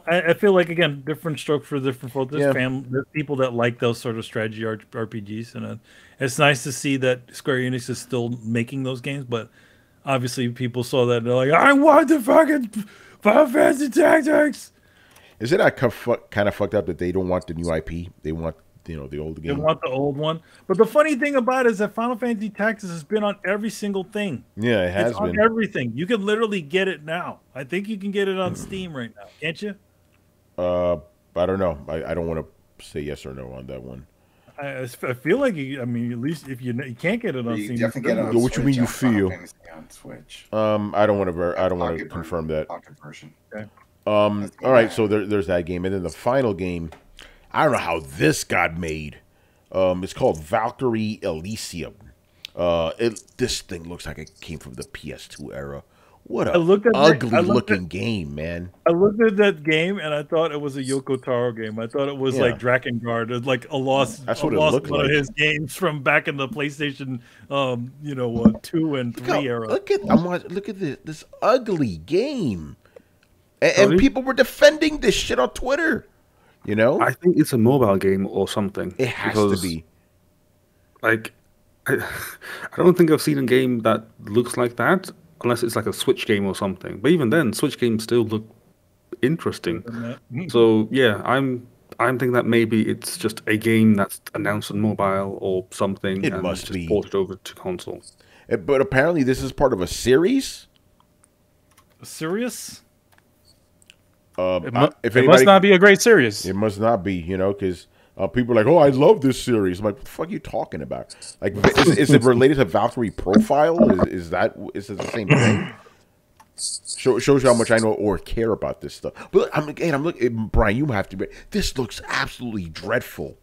S2: I feel like, again, different stroke for different folks. There's people that like those sort of strategy RPGs, and it's nice to see that Square Enix is still making those games, but obviously, people saw that and they're like, I want the fucking Final Fantasy Tactics.
S1: Is it not kind of fucked up that they don't want the new IP? They want, the old game.
S2: They want the old one. But the funny thing about it is that Final Fantasy Tactics has been on every single thing.
S1: Yeah, it has been.
S2: On everything. You can literally get it now. I think you can get it on Steam right now. Can't you?
S1: I don't know. I don't want to say yes or no on that one.
S2: I feel like at least if you can't get it on Steam,
S4: you get it on
S1: what you mean you feel?
S4: On Switch.
S1: I don't want to confirm that.
S4: Pocket version.
S1: Okay. All right, so there's that game, and then the final game. I don't know how this got made. It's called Valkyrie Elysium. This thing looks like it came from the PS2 era. What a ugly looking game, man.
S2: I looked at that game and I thought it was a Yoko Taro game. I thought it was like Drakengard, like a lost one of his games from back in the PlayStation 2 and 3 era.
S1: Look at this ugly game. And people were defending this shit on Twitter.
S5: I think it's a mobile game or something.
S1: It has to be.
S5: Like, I don't think I've seen a game that looks like that. Unless it's like a Switch game or something. But even then, Switch games still look interesting. So, yeah, I'm I'm thinking that maybe it's just a game that's announced on mobile or something,
S1: It
S5: and
S1: must
S5: just
S1: be
S5: ported over to console.
S1: But apparently, this is part of a series.
S2: Serious?
S7: It must not be a great series.
S1: It must not be, because people are like, "Oh, I love this series." I'm like, what the fuck are you talking about? Like, is it related to Valkyrie Profile? Is it the same thing? Shows you how much I know or care about this stuff. But I'm looking, Brian. You have to be. This looks absolutely dreadful.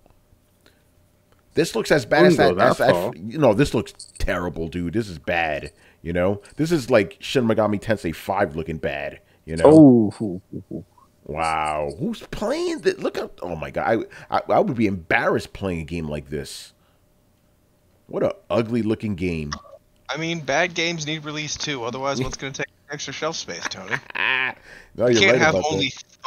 S1: This looks as bad as that. This looks terrible, dude. This is bad. This is like Shin Megami Tensei 5 looking bad.
S3: Oh,
S1: wow. Who's playing this? Look at. Oh my god. I would be embarrassed playing a game like this. What a ugly looking game.
S6: I mean, bad games need release too. Otherwise, what's going to take extra shelf space, Tony?
S1: No,
S6: you can't
S1: right
S6: have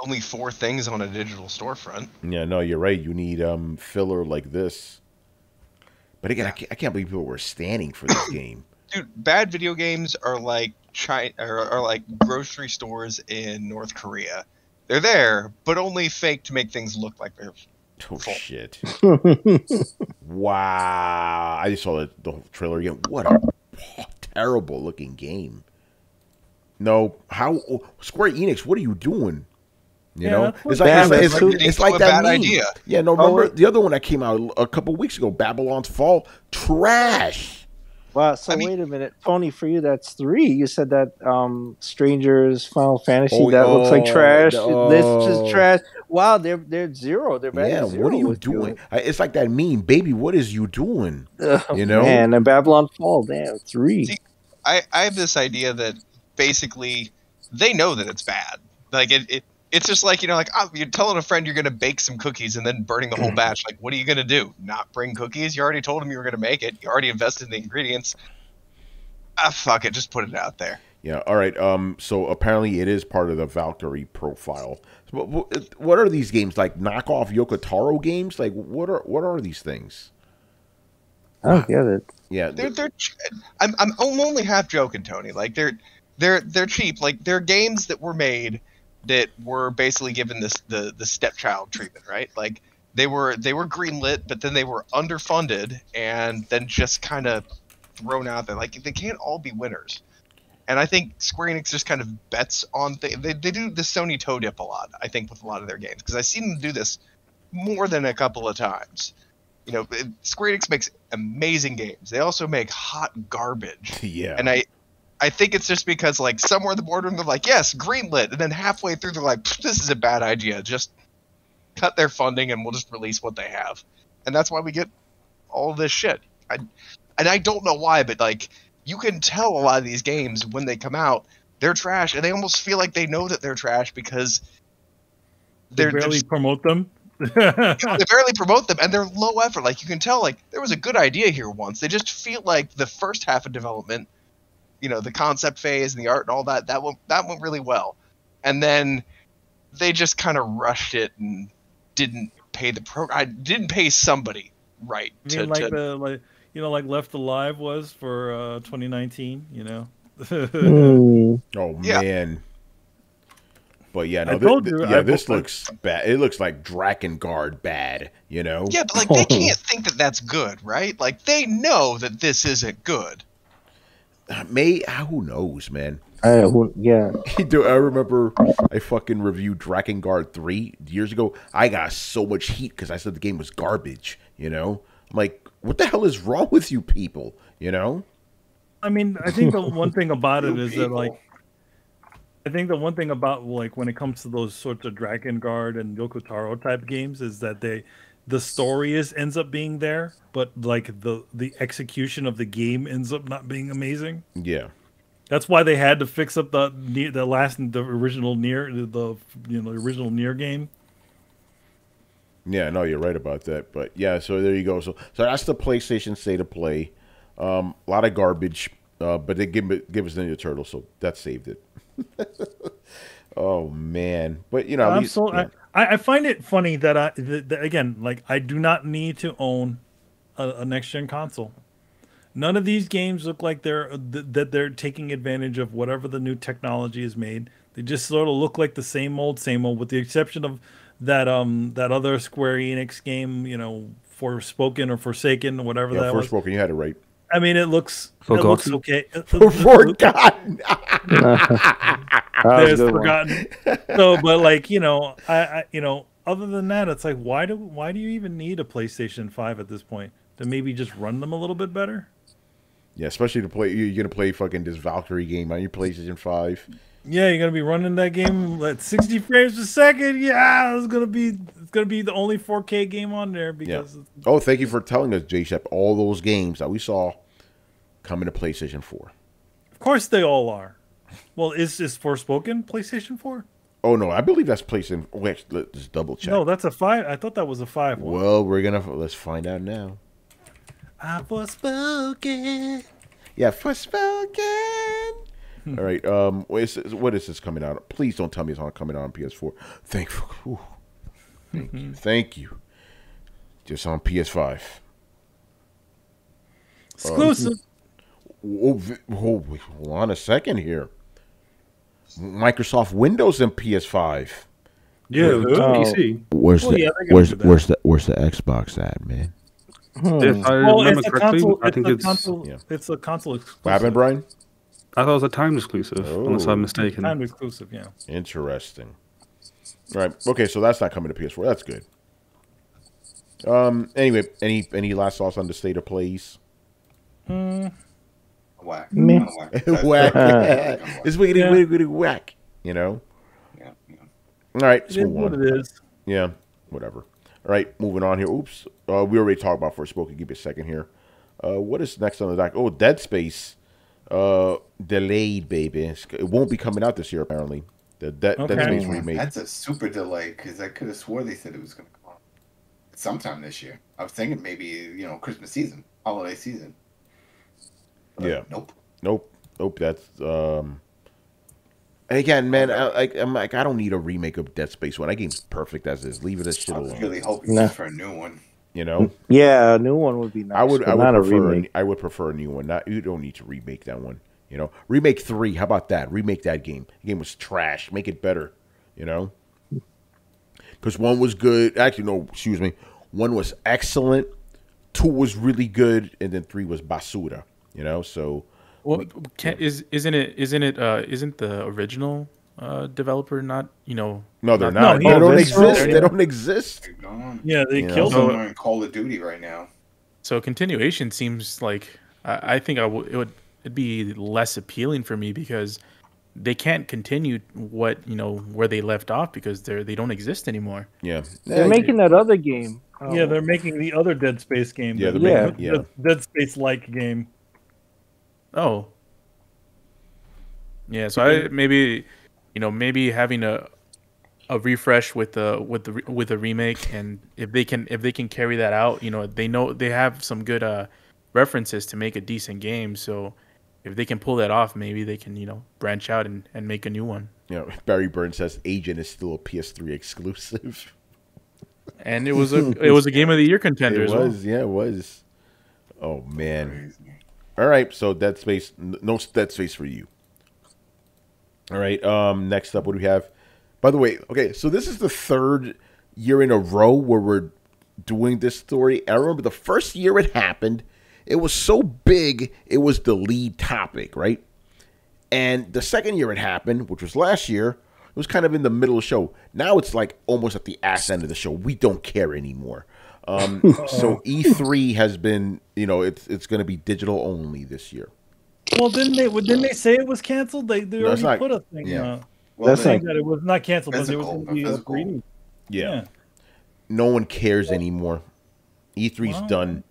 S6: only 4 things on a digital storefront.
S1: Yeah, no, you're right. You need filler like this. But again, I can't believe people were standing for this game.
S6: Dude, bad video games are like are like grocery stores in North Korea. They're there, but only fake to make things look like they're
S1: Oh
S6: full.
S1: shit! Wow, I just saw the whole trailer again. What a terrible looking game. No, Square Enix? What are you doing? It's like that meme. Idea. Yeah, no, remember the other one that came out a couple weeks ago, Babylon's Fall, trash.
S3: Wow, so wait a minute, Tony. For you, that's 3. You said that Strangers, Final Fantasy, looks like trash. This is trash. Wow, they're 0. They're back to 0.
S1: What are you doing? It's like that meme, baby. What is you doing?
S3: Man, and Babylon Fall, damn, 3.
S6: See, I have this idea that basically they know that it's bad. Like it's just like you're telling a friend you're gonna bake some cookies and then burning the whole batch. Like, what are you gonna do? Not bring cookies? You already told them you were gonna make it. You already invested in the ingredients. Fuck it, just put it out there.
S1: Yeah. All right. So apparently it is part of the Valkyrie profile. What are these games, like knockoff Yoko Taro games? Like what are these things?
S3: I don't get it.
S1: Yeah.
S6: I'm only half joking, Tony. Like they're cheap. Like they're games that were made that were basically given the stepchild treatment, right? Like they were greenlit, but then they were underfunded and then just kind of thrown out there. Like they can't all be winners. And I think Square Enix just kind of bets on they do the Sony toe dip a lot, I think, with a lot of their games, because I've seen them do this more than a couple of times. Square Enix makes amazing games. They also make hot garbage.
S1: Yeah.
S6: And I think it's just because, like, somewhere in the boardroom they're like, yes, greenlit, and then halfway through they're like, this is a bad idea. Just cut their funding and we'll just release what they have. And that's why we get all this shit. I don't know why, but like you can tell a lot of these games when they come out, they're trash, and they almost feel like they know that they're trash because
S2: they barely promote them.
S6: They barely promote them, and they're low effort. Like you can tell, like there was a good idea here once. They just feel like the first half of development, the concept phase and the art and all that went really well, and then they just kind of rushed it and didn't pay I didn't pay somebody right.
S2: Like Left Alive was for 2019.
S1: Oh
S6: yeah.
S1: Man. But yeah, no, this looks bad. It looks like Drakengard bad,
S6: Yeah, but like they can't think that that's good, right? Like they know that this isn't good.
S1: Who knows, man?
S3: Yeah.
S1: Dude, I remember I fucking reviewed Drakengard 3 years ago. I got so much heat because I said the game was garbage. I'm like, what the hell is wrong with you people?
S2: I mean, I think the one thing about it is that, like, I think the one thing about, like, when it comes to those sorts of Drakengard and Yoko Taro type games is that the story ends up being there, but like the execution of the game ends up not being amazing.
S1: Yeah.
S2: That's why they had to fix up the original Nier game.
S1: Yeah, no, you're right about that. But yeah, so there you go. So that's the PlayStation State of Play. A lot of garbage, but they give us Ninja Turtles, so that saved it. Oh man, but at least,
S2: I find it funny that again, like, I do not need to own a next gen console. None of these games look like they're taking advantage of whatever the new technology is made. They just sort of look like the same old, with the exception of that other Square Enix game, Forspoken or Forsaken, whatever that was.
S1: Forspoken, you had it right.
S2: I mean, it looks okay.
S1: Forgotten.
S2: There's Forgotten. So, but like, I other than that, it's like, why do you even need a PlayStation 5 at this point? To maybe just run them a little bit better?
S1: Yeah, especially to play. You're gonna play fucking this Valkyrie game on your PlayStation 5.
S2: Yeah, you're gonna be running that game at 60 frames per second. Yeah, it's gonna be the only 4K game on there because.
S1: Yeah. Oh, thank you for telling us, J-Shep. All those games that we saw coming to PlayStation 4.
S2: Of course, they all are. Well, is Forspoken PlayStation 4?
S1: Oh no, I believe that's PlayStation. Wait, let's double check.
S2: No, that's a 5. I thought that was a 5 one.
S1: Well, let's find out now.
S2: I'm Forspoken.
S1: Yeah, Forspoken. All right. What is this coming out? Please don't tell me it's coming out on PS4. Thank you. Thank you. Just on PS5.
S2: Exclusive.
S1: Hold on a second here. Microsoft Windows and PS5.
S5: Yeah, PC.
S1: Where's the Xbox at, man?
S5: If I remember correctly, I think
S2: it's a console exclusive.
S1: What happened, Brian?
S5: I thought it was a time exclusive, unless I'm mistaken.
S2: Time exclusive, yeah.
S1: Interesting. All right. Okay, so that's not coming to PS4. That's good. Anyway, any last thoughts on the state of plays?
S4: Whack.
S1: Whack. It's wiggity whack.
S4: Yeah.
S1: All right.
S2: It is what it is.
S1: Yeah. Whatever. All right. Moving on here. Oops. We already talked about Forspoken. Give me a second here. What is next on the dock? Oh, Dead Space. Delayed, baby. It won't be coming out this year, apparently. The Dead Space remake.
S4: That's a super delay because I could have swore they said it was going to come out sometime this year. I was thinking maybe Christmas season, holiday season. But
S1: yeah.
S4: Nope.
S1: That's again, man. I'm like, I don't need a remake of Dead Space 1. That game's perfect as is. Leave it as shit alone.
S4: I was really hoping for a new one.
S3: Yeah, a new one would be nice.
S1: I would prefer a new one. You don't need to remake that one. Remake 3. How about that? Remake that game. The game was trash. Make it better. Because 1 was good. Actually, no. Excuse me. 1 was excellent. 2 was really good, and then 3 was basura. So.
S7: Well, isn't the original developer not? No,
S1: they're not. They don't exist. They don't exist.
S2: Yeah, they killed them.
S4: They're in Call of Duty right now.
S7: So continuation seems like I think it'd be less appealing for me because they can't continue where they left off because they don't exist anymore.
S1: Yeah,
S3: they're making that other game.
S2: Yeah, they're making the other Dead Space game.
S1: Yeah,
S2: Dead Space-like game.
S7: Oh, yeah. So I maybe having a refresh with a remake, and if they can carry that out, they have some good references to make a decent game. So if they can pull that off, maybe they can branch out and make a new one.
S1: Barry Burns says Agent is still a PS3 exclusive,
S7: and it was a Game of the Year contender.
S1: It was. Oh man. Crazy. All right, so Dead Space, no Dead Space for you. All right, next up, what do we have? By the way, okay, so this is the 3rd year in a row where we're doing this story. I remember the first year it happened, it was so big, it was the lead topic, right? And the second year it happened, which was last year, it was kind of in the middle of the show. Now it's like almost at the ass end of the show. We don't care anymore. So E3 has been, it's going to be digital only this year.
S2: Well, didn't they say it was canceled? They already put a thing.
S1: Yeah.
S2: Well, saying that it was not canceled, but it was going to be
S1: physical. Yeah. No one cares anymore. E3's done.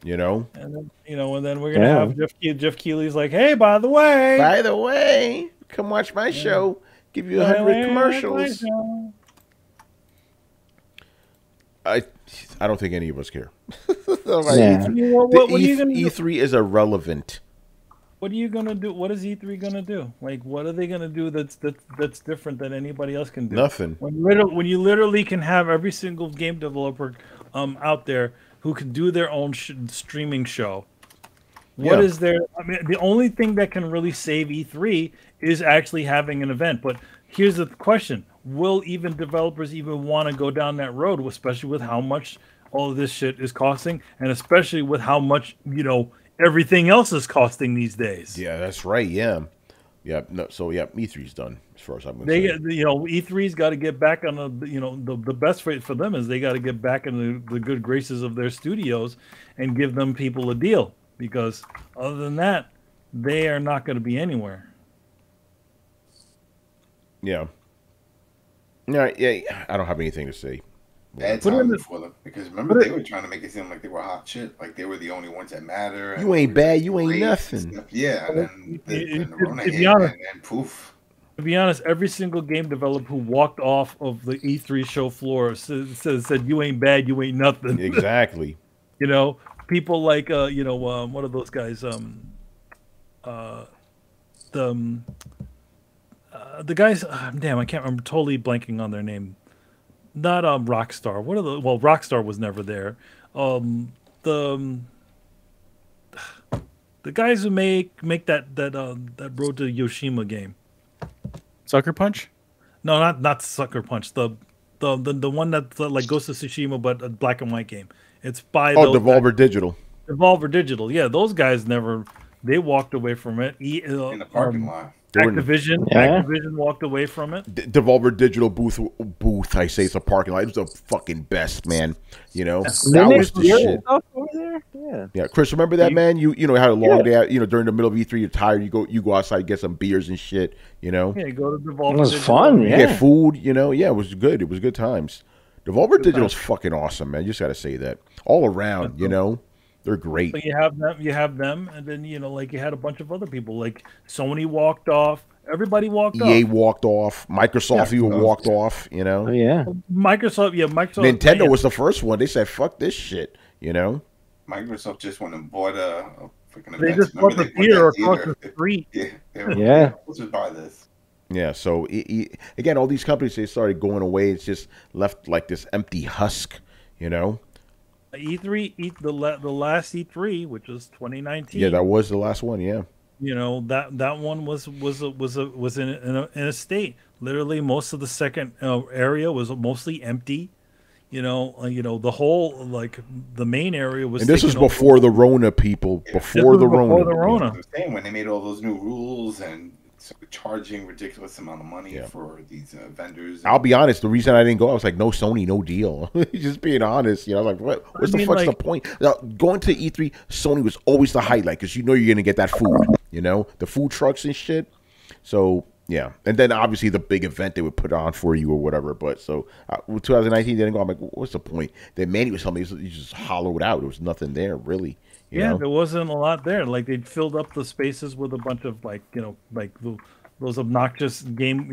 S2: And then, and then we're gonna have Jeff Keighley's like, hey, by the way,
S1: come watch my show. Give you 100 commercials. I don't think any of us care. E3 is irrelevant.
S2: What are you gonna do? What is E3 gonna do? Like, what are they gonna do that's different than anybody else can do?
S1: Nothing.
S2: When you literally can have every single game developer out there who can do their own streaming show. What is there? I mean, the only thing that can really save E3 is actually having an event. But here's the question: will even developers even want to go down that road, especially with how much all of this shit is costing, and especially with how much everything else is costing these days.
S1: Yeah, that's right. Yeah. Yeah, no, so yeah, E3's done as far as I'm concerned.
S2: E3's got to get back on the best for them is they got to get back in the good graces of their studios and give them people a deal, because other than that, they are not going to be anywhere.
S1: Yeah. Yeah, I don't have anything to say.
S4: Bad times for them, because remember they were trying to make it seem like they were hot shit, like they were the only ones that matter.
S1: You ain't bad, you ain't nothing.
S4: Yeah, and then the Rona hit, and poof.
S2: To be honest, every single game developer who walked off of the E3 show floor said you ain't bad, you ain't nothing.
S1: Exactly.
S2: People like what are those guys? The guys. Damn, I can't remember. Totally blanking on their name. Not Rockstar. Rockstar was never there. The guys who make that Road to Yoshima game.
S7: Sucker Punch?
S2: No, not Sucker Punch. The one that like Ghost of Tsushima, but a black and white game. It's by
S1: Devolver Digital.
S2: Devolver Digital. Yeah, those guys they walked away from it.
S4: In the parking lot.
S2: Activision walked away from it.
S1: Devolver Digital booth. I say it's a parking lot. It was the fucking best, man. That was the shit.
S3: Over there?
S1: Yeah. Chris, remember that, man? You had a long day out. During the middle of E3, you're tired. You go outside, get some beers and shit.
S2: Yeah, you go to Devolver.
S3: It was fun. Yeah.
S1: You get food. Yeah, it was good. It was good times. Devolver Digital's fucking awesome, man. You just got to say that all around. They're great.
S2: But you have them, and then like you had a bunch of other people. Like Sony walked off. Everybody walked off.
S1: EA walked off. Microsoft even walked off.
S3: Oh, yeah.
S2: Microsoft.
S1: Nintendo was the first one. They said, "Fuck this shit."
S4: Microsoft just went and bought a freaking.
S2: They just bought the theater across the street.
S3: Yeah.
S4: Let's just buy this.
S1: Yeah. So again, all these companies, they started going away. It's just left like this empty husk.
S2: E3, the last E3, which was 2019.
S1: Yeah, that was the last one. Yeah.
S2: That one was in a state. Literally, most of the second area was mostly empty. The whole the main area was.
S1: And this was before the Rona, people.
S4: Yeah.
S1: Before the Rona.
S4: I was saying when they made all those new rules and charging ridiculous amount of money for these vendors.
S1: I'll be honest. The reason I didn't go, I was like, no Sony, no deal. Just being honest, like, what's the fuck's the point? Now, going to E3, Sony was always the highlight because you're gonna get that food. The food trucks and shit. So yeah, and then obviously the big event they would put on for you or whatever. But so 2019 didn't go. I'm like, what's the point? Then Manny was telling me you just hollowed out. There was nothing there really.
S2: There wasn't a lot there. Like they filled up the spaces with a bunch of those obnoxious game,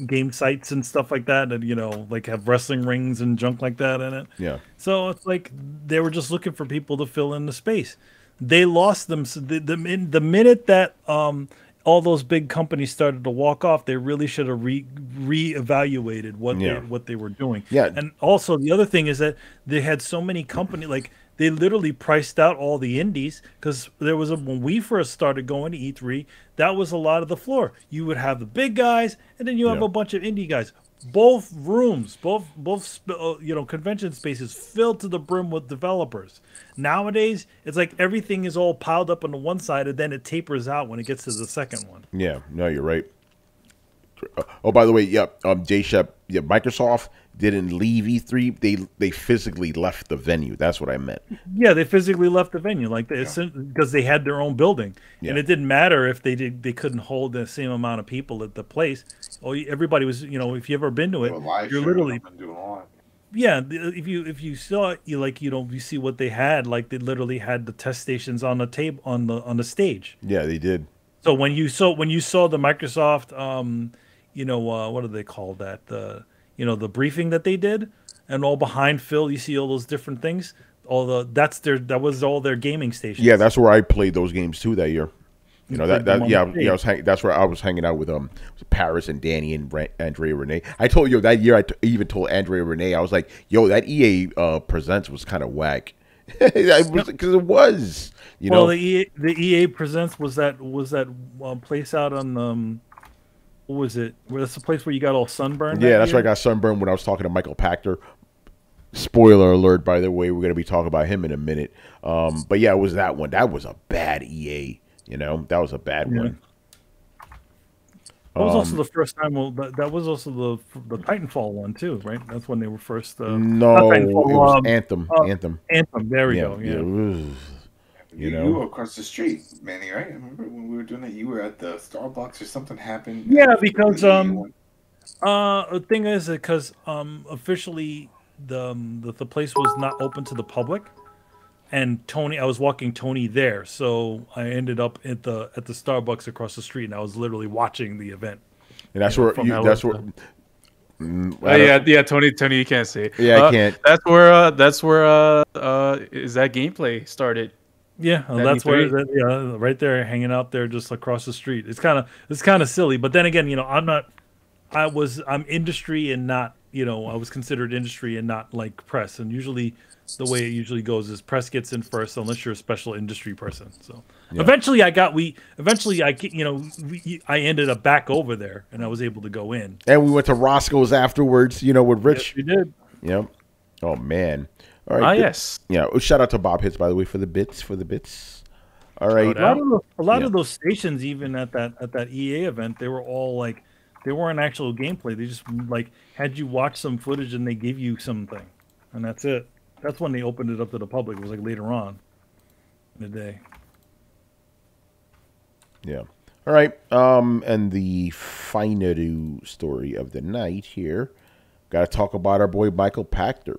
S2: game sites and stuff like that, and like have wrestling rings and junk like that in it.
S1: Yeah.
S2: So it's like they were just looking for people to fill in the space. They lost them. So the minute that all those big companies started to walk off, they really should have reevaluated what they were doing.
S1: Yeah.
S2: And also the other thing is that they had so many companies they literally priced out all the indies because when we first started going to E3, that was a lot of the floor. You would have the big guys, and then you have a bunch of indie guys. Both rooms, both convention spaces filled to the brim with developers. Nowadays, it's like everything is all piled up on the one side, and then it tapers out when it gets to the second one.
S1: Yeah, no, you're right. Oh, by the way, J-Shep, Microsoft didn't leave E3. They physically left the venue. That's what I meant.
S2: Yeah, they physically left the venue, because they had their own building, and it didn't matter if they couldn't hold the same amount of people at the place. Everybody was, if you ever been to it, you're literally. Yeah, if you saw it, you see what they had. Like they literally had the test stations on the table on the stage.
S1: Yeah, they did.
S2: So when you saw the Microsoft, what do they call that? The briefing that they did, and all behind Phil, you see all those different things. That was all their gaming stations.
S1: Yeah, that's where I played those games too that year. That's where I was hanging out with Paris and Danny and Andrea Renee. I told you that year. I even told Andrea Renee, I was like, "Yo, that EA Presents was kind of whack." Because it was.
S2: The EA Presents was that place out on what was it? Where that's the place where you got all sunburned?
S1: Yeah, that's where I got sunburned when I was talking to Michael Pachter. Spoiler alert, by the way, we're going to be talking about him in a minute. But yeah, it was that one. That was a bad EA. That was a bad one.
S2: That was also the first time. Well, that was also the Titanfall one too, right? That's when they were first.
S1: No, it was Anthem. Anthem.
S2: Anthem. There we go. Yeah.
S4: You were across the street, Manny, right? I remember when we were doing that. You were at the Starbucks or something happened.
S2: Yeah, because the thing is because officially the place was not open to the public, and I was walking Tony there, so I ended up at the Starbucks across the street, and I was literally watching the event.
S1: And that's where
S7: yeah, Tony, you can't say it.
S1: Yeah, I can't.
S7: That's where is that gameplay started.
S2: Yeah, that's where right there, hanging out there, just across the street. It's kind of silly, but then again, I'm industry and not, I was considered industry and not like press. And usually, the way it usually goes is press gets in first, unless you're a special industry person. So eventually, I ended up back over there, and I was able to go in.
S1: And we went to Roscoe's afterwards, with Rich.
S2: Yes, we did.
S1: Yep. Oh man. All right.
S7: Yes.
S1: Yeah. Shout out to Bob Hits, by the way, for the bits. All right.
S2: A lot of those stations, even at that EA event, they were all like, they weren't actual gameplay. They just like had you watch some footage and they give you something, and that's it. That's when they opened it up to the public. It was like later on in the day.
S1: Yeah. All right. And the final story of the night here. Got to talk about our boy Michael Pachter.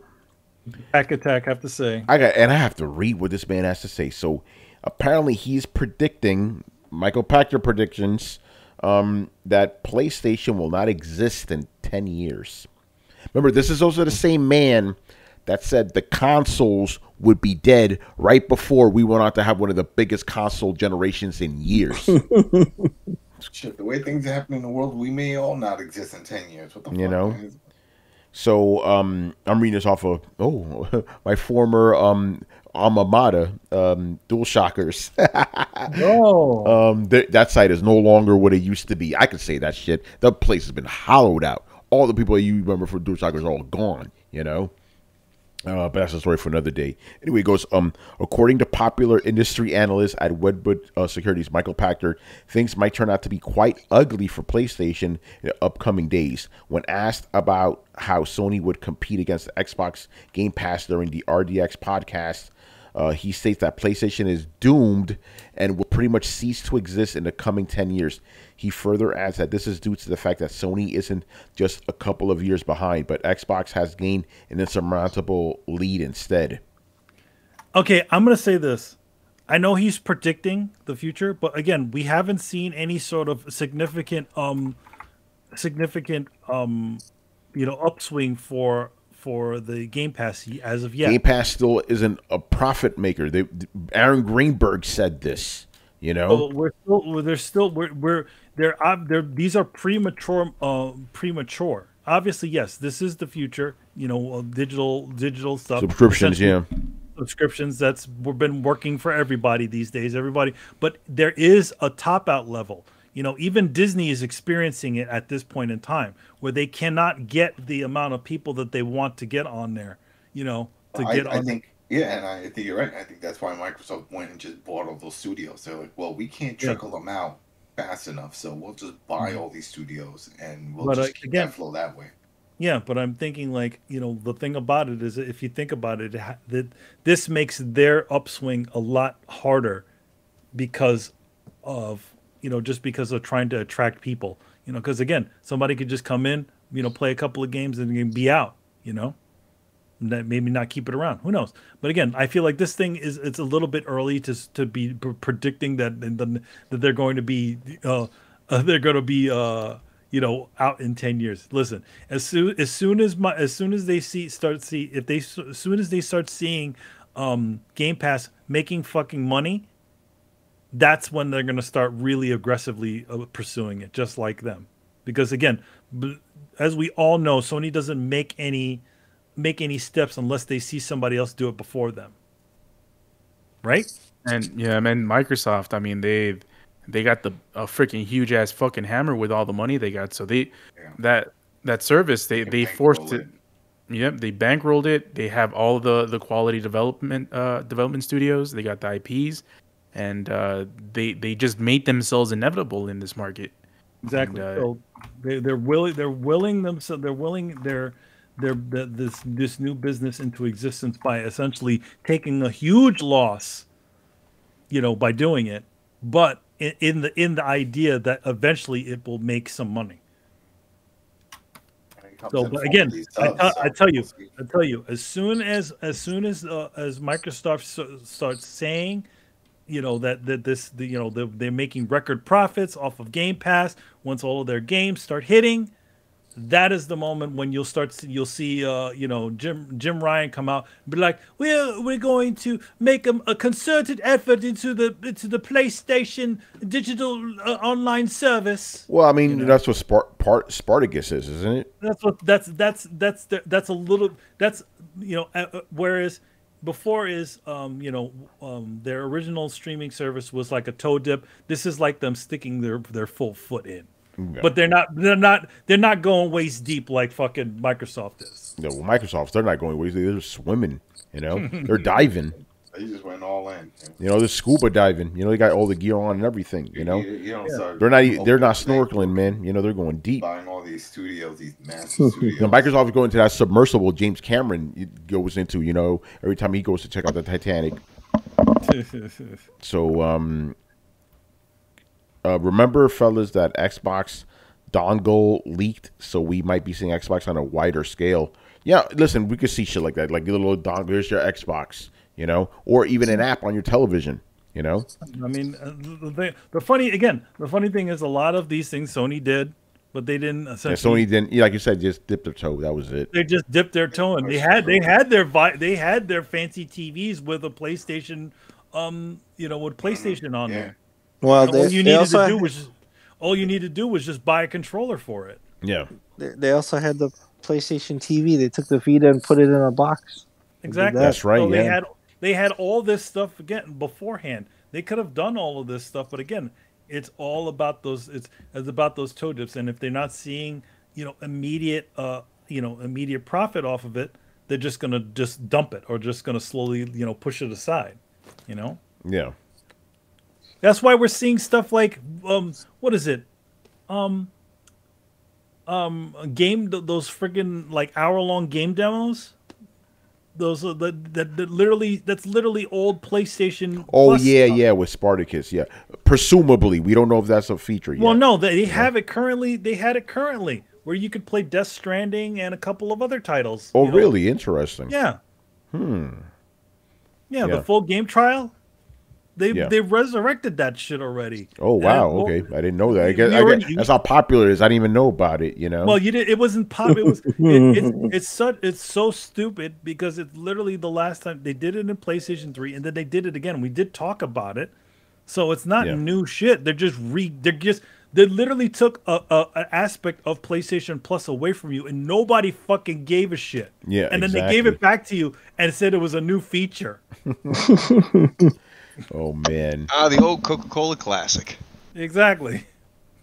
S2: Pack attack, I have to say.
S1: I have to read what this man has to say. So apparently he's predicting, Michael Pachter predictions, that PlayStation will not exist in 10 years. Remember, this is also the same man that said the consoles would be dead right before we went on to have one of the biggest console generations in years.
S4: Shit, the way things happen in the world, we may all not exist in 10 years. What the fuck, man?
S1: So I'm reading this off of my former alma mater, Dual Shockers. That site is no longer what it used to be. I could say that shit. The place has been hollowed out. All the people you remember for Dual Shockers are all gone. But that's a story for another day. Anyway, it goes, according to popular industry analyst at Wedbush Securities, Michael Pachter, things might turn out to be quite ugly for PlayStation in the upcoming days. When asked about how Sony would compete against the Xbox Game Pass during the RDX podcast, he states that PlayStation is doomed and will pretty much cease to exist in the coming 10 years. He further adds that this is due to the fact that Sony isn't just a couple of years behind, but Xbox has gained an insurmountable lead instead.
S2: Okay, I'm going to say this. I know he's predicting the future, but again, we haven't seen any sort of significant upswing for the Game Pass as of yet.
S1: Game Pass still isn't a profit maker. Aaron Greenberg said this. These are premature. Obviously, yes, this is the future. Digital stuff. Subscriptions. That's been working for everybody these days. But there is a top out level. Even Disney is experiencing it at this point in time, where they cannot get the amount of people that they want to get on there. I think you're right. I think that's why Microsoft went and just bought all those studios. They're like, well, we can't trickle them out fast enough, so we'll just buy all these studios and we'll just keep that flow that way.
S2: Yeah, but I'm thinking the thing about it is, if you think about it, that this makes their upswing a lot harder because of just because of trying to attract people. Because again, somebody could just come in, play a couple of games and be out. That maybe not keep it around. Who knows? But again, I feel like this thing it's a little bit early to be predicting that they're going to be out in 10 years. Listen, as soon as they start seeing Game Pass making fucking money, that's when they're going to start really aggressively pursuing it, just like them. Because again, as we all know, Sony doesn't make any steps unless they see somebody else do it before them, right?
S7: And Microsoft, I mean, they got a freaking huge ass fucking hammer with all the money they got. So that service they forced it. Yep, they bankrolled it. They have all the quality development studios. They got the IPs, and they just made themselves inevitable in this market.
S2: Exactly.
S7: And,
S2: so they're willing this new business into existence by essentially taking a huge loss, by doing it, but in the idea that eventually it will make some money. So, but again, I tell you, as soon as Microsoft starts saying, they're making record profits off of Game Pass, once all of their games start hitting, that is the moment when you'll see Jim Ryan come out and be like, we're going to make a concerted effort into the PlayStation digital online service.
S1: Well, I mean, that's what Spartacus is, isn't it?
S2: Whereas before is their original streaming service was like a toe dip. This is like them sticking their full foot in. Yeah. But they're not going waist deep like fucking Microsoft is.
S1: No, well, Microsoft, they're not going waist deep. They're swimming, They're diving.
S4: They just went all in.
S1: They're scuba diving. They got all the gear on and everything, They're not snorkeling, man. They're going deep.
S4: Buying all these studios, these massive studios.
S1: Microsoft is going to that submersible James Cameron goes into, every time he goes to check out the Titanic. So, remember, fellas, that Xbox dongle leaked, so we might be seeing Xbox on a wider scale. Yeah, listen, we could see shit like that, like the little dongle. Here's your Xbox, or even an app on your television. I
S2: mean, the funny thing is, a lot of these things Sony did, but they didn't.
S1: Sony didn't. Like you said, just dipped their toe. That was it.
S2: They just dipped their toe, and they had their fancy TVs with a PlayStation, with PlayStation on there.
S3: Well,
S2: all you need to do was just buy a controller for it.
S1: Yeah.
S3: They also had the PlayStation TV. They took the Vita and put it in a box.
S2: Exactly.
S1: That's right.
S2: So
S1: yeah.
S2: They had all this stuff again beforehand. They could have done all of this stuff, but again, it's all about those. It's about those toe dips, and if they're not seeing immediate profit off of it, they're just gonna dump it or just gonna slowly push it aside.
S1: Yeah.
S2: That's why we're seeing stuff like what is it? Those friggin' like hour-long game demos. Those that's literally old PlayStation.
S1: Oh yeah, with Spartacus. Yeah, presumably we don't know if that's a feature yet.
S2: Well, no, they have it currently. They had it currently where you could play Death Stranding and a couple of other titles.
S1: Oh, really? Interesting.
S2: Yeah.
S1: Yeah,
S2: the full game trial. They resurrected that shit already.
S1: Oh wow! Okay, I didn't know that. I guess that's how popular it is. I didn't even know about it.
S2: Well, you did. It wasn't popular. It's so stupid because it's literally the last time they did it in PlayStation 3, and then they did it again. We did talk about it, so it's not new shit. They literally took an aspect of PlayStation Plus away from you, and nobody fucking gave a shit.
S1: Yeah,
S2: and then they gave it back to you and said it was a new feature.
S1: Oh man!
S6: The old Coca-Cola classic.
S2: Exactly.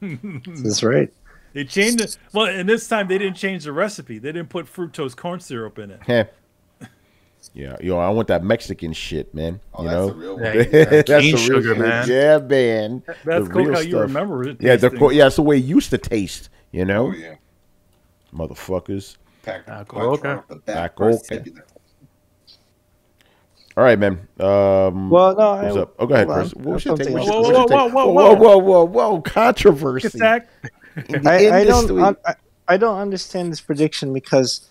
S3: That's right.
S2: They changed it. Well, and this time they didn't change the recipe. They didn't put fructose corn syrup in it.
S1: Yeah, I want that Mexican shit, man.
S4: That's the real one.
S1: That's
S7: cane
S1: the real
S7: sugar,
S1: shit.
S7: man.
S1: Yeah, man.
S2: That's cool how you remember it.
S1: Yeah, it's the way it used to taste.
S4: Oh yeah.
S1: Motherfuckers.
S4: Pachter.
S1: All right, man.
S3: What's
S1: up? Oh, go ahead, Chris.
S3: Whoa!
S1: Controversy.
S3: I don't understand this prediction because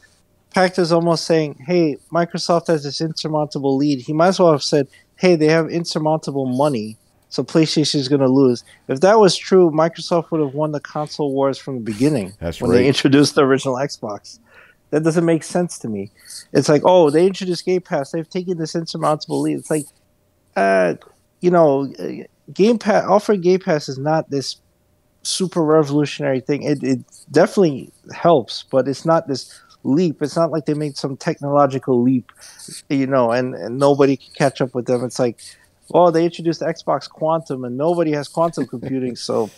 S3: Pachter's almost saying, "Hey, Microsoft has this insurmountable lead." He might as well have said, "Hey, they have insurmountable money, so PlayStation is going to lose." If that was true, Microsoft would have won the console wars from the beginning.
S1: That's
S3: when
S1: right.
S3: They introduced the original Xbox. That doesn't make sense to me. It's like, oh, they introduced Game Pass. They've taken this insurmountable lead. It's like, Game Pass, offering Game Pass is not this super revolutionary thing. It definitely helps, but it's not this leap. It's not like they made some technological leap, and nobody can catch up with them. It's like, Well, they introduced Xbox Quantum, and nobody has quantum computing, so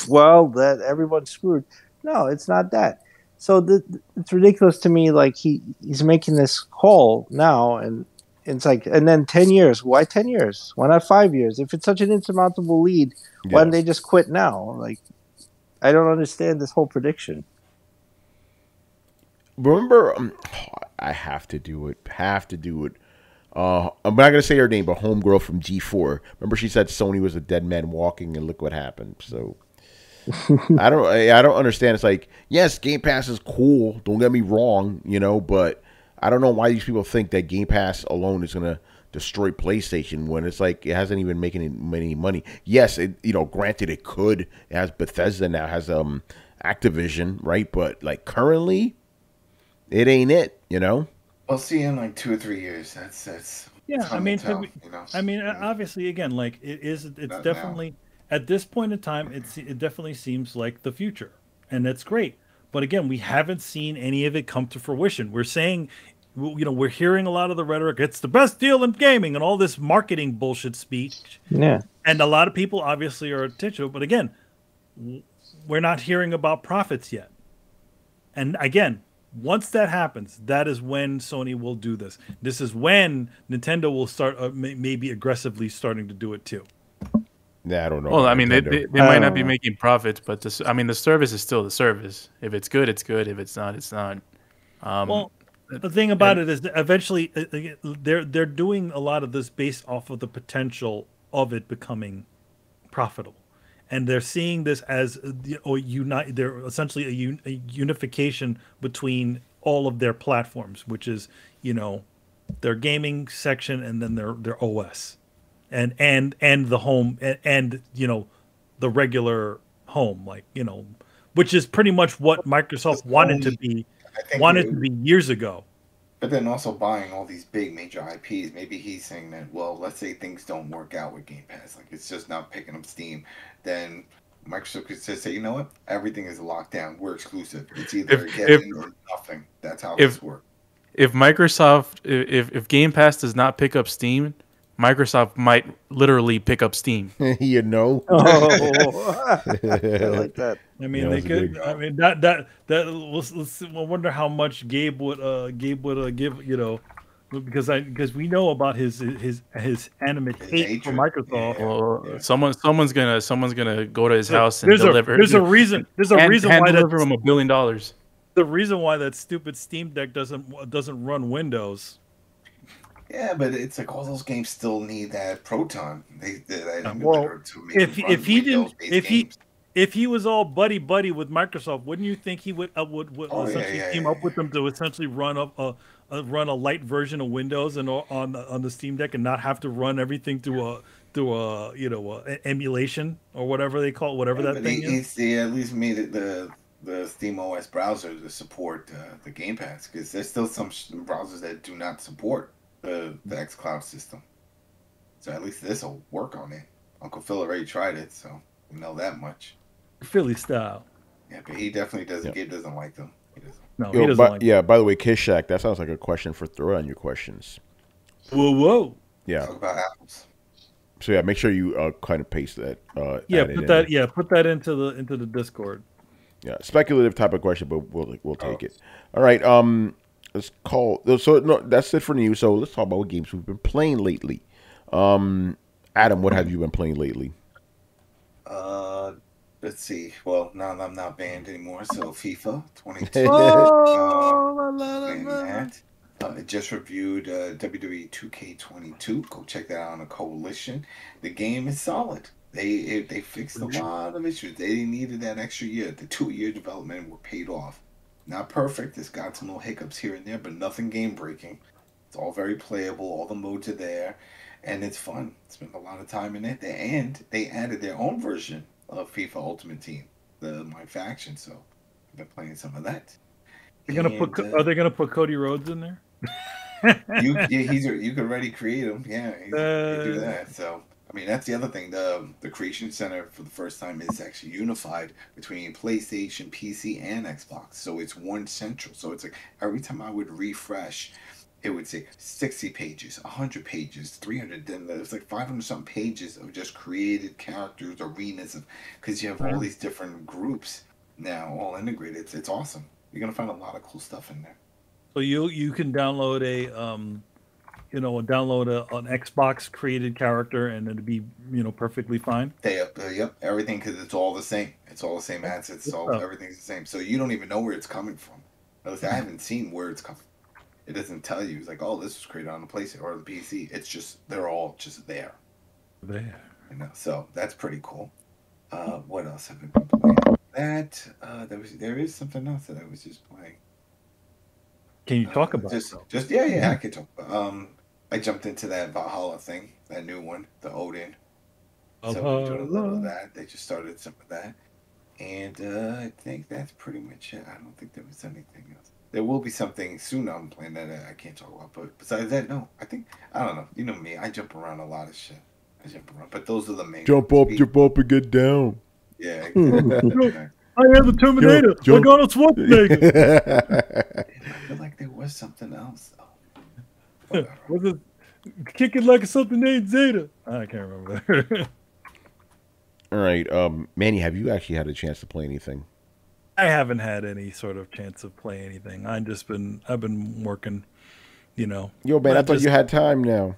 S3: well, that everyone's screwed. No, it's not that. So it's ridiculous to me. Like he's making this call now, and it's like, and then 10 years. Why 10 years? Why not 5 years? If it's such an insurmountable lead, why don't they just quit now? Like, I don't understand this whole prediction.
S1: Remember, I have to do it. I'm not gonna say her name, but homegirl from G4. Remember, she said Sony was a dead man walking, and look what happened. So I don't understand. It's like, yes, Game Pass is cool. Don't get me wrong, but I don't know why these people think that Game Pass alone is gonna destroy PlayStation when it's like it hasn't even making any money. Yes, granted it could. It has Bethesda now, has Activision, right? But like currently, it ain't it.
S4: We'll see in like 2 or 3 years. That's
S2: yeah. I mean, obviously, again, like it's definitely now. At this point in time, it definitely seems like the future, and that's great. But again, we haven't seen any of it come to fruition. We're saying, we're hearing a lot of the rhetoric. It's the best deal in gaming, and all this marketing bullshit speech.
S3: Yeah,
S2: and a lot of people obviously are attentive. But again, we're not hearing about profits yet. And again, once that happens, that is when Sony will do this. This is when Nintendo will start maybe aggressively starting to do it too.
S1: Yeah, I don't know.
S7: Well, I mean, they might not be making profits, but the service is still the service. If it's good, it's good. If it's not, it's not.
S2: Well, the thing about it is that eventually they're doing a lot of this based off of the potential of it becoming profitable. And they're seeing this as they're essentially a unification between all of their platforms, which is their gaming section and then their OS, and the home and the regular home, which is pretty much what Microsoft wanted to be years ago.
S4: But then also buying all these big major IPs, maybe he's saying that, well, let's say things don't work out with Game Pass, like it's just not picking up steam, then Microsoft could just say, you know what, everything is locked down, we're exclusive. It's either get in or nothing. That's how this works.
S7: If Microsoft, if Game Pass does not pick up steam, Microsoft might literally pick up steam.
S3: Oh, I like that.
S2: I mean, they could. I mean, we'll wonder how much Gabe would give, because we know about his animate hate for Microsoft.
S7: Well, someone's gonna go to his house and deliver.
S2: There's a reason why
S7: deliver him $1 billion.
S2: The reason why that stupid Steam Deck doesn't run Windows.
S4: Yeah, but it's like all those games still need that Proton.
S2: If he was all buddy with Microsoft, wouldn't you think he would essentially team up with them to essentially run a light version of Windows and on the Steam Deck and not have to run everything through a emulation or whatever they call it, whatever that thing is.
S4: He at least made it the Steam OS browser to support the Game Pass, because there's still some browsers that do not support the xCloud system. So at least this will work on it. Uncle Phil already tried it, so we know that much.
S2: Philly style.
S4: Yeah, but he definitely doesn't. Gabe doesn't like them. He
S2: doesn't like them.
S1: Yeah, by the way, Kiss Shack, that sounds like a question for Throwdown Your Questions.
S2: Whoa.
S1: Yeah.
S4: Talk about apples.
S1: So yeah, make sure you kind of paste that.
S2: Put that into the Discord.
S1: Yeah, speculative type of question, but we'll take it. All right. Let's call. So no, that's it for news. So let's talk about what games we've been playing lately. Adam, what have you been playing lately?
S4: Let's see. Well, now I'm not banned anymore, so FIFA 22. It just reviewed WWE 2K22. Go check that out on the Coalition. The game is solid. They fixed a lot of issues. They needed that extra year. The 2-year development were paid off. Not perfect. It's got some little hiccups here and there, but nothing game breaking. It's all very playable. All the modes are there, and it's fun. Spent a lot of time in it, and they added their own version of FIFA Ultimate Team, my faction. So I've been playing some of that.
S2: Are they gonna put Cody Rhodes in there?
S4: You can already create him. Yeah, they do that. So I mean, that's the other thing. The Creation Center for the first time is actually unified between PlayStation, PC, and Xbox. So it's one central. So it's like every time I would refresh it would say 60 pages, 100 pages, 300. Then there's like 500 something pages of just created characters, arenas, because you have all these different groups now all integrated. It's awesome. You're gonna find a lot of cool stuff in there.
S2: So you can download an Xbox created character and it'd be perfectly fine.
S4: Yep, everything, because it's all the same. It's all the same assets. Everything's the same. So you don't even know where it's coming from. At least I haven't seen where it's coming. It doesn't tell you. It's like, oh, this was created on the PlayStation or the PC. It's just they're all just there.
S2: There.
S4: So that's pretty cool. What else have I been playing? There is something else that I was just playing.
S2: Can you talk about it?
S4: I can talk about. I jumped into that Valhalla thing, that new one, the Odin. So we're doing a little of that. They just started some of that, and I think that's pretty much it. I don't think there was anything else. There will be something soon I'm playing that I can't talk about, but besides that, no. I don't know. You know me, I jump around a lot of shit. I jump around, but those are the main.
S1: Jump up, and get down.
S4: Yeah. Exactly.
S2: I am the Terminator.
S1: Jump.
S2: Arnold Schwarzenegger.
S4: I feel like there was something else though.
S2: Was it kicking like something named Zeta? I can't remember.
S1: All right, Manny, have you actually had a chance to play anything?
S2: I haven't had any sort of chance of playing anything. I've been working,
S1: Yo, man, I thought you had time now.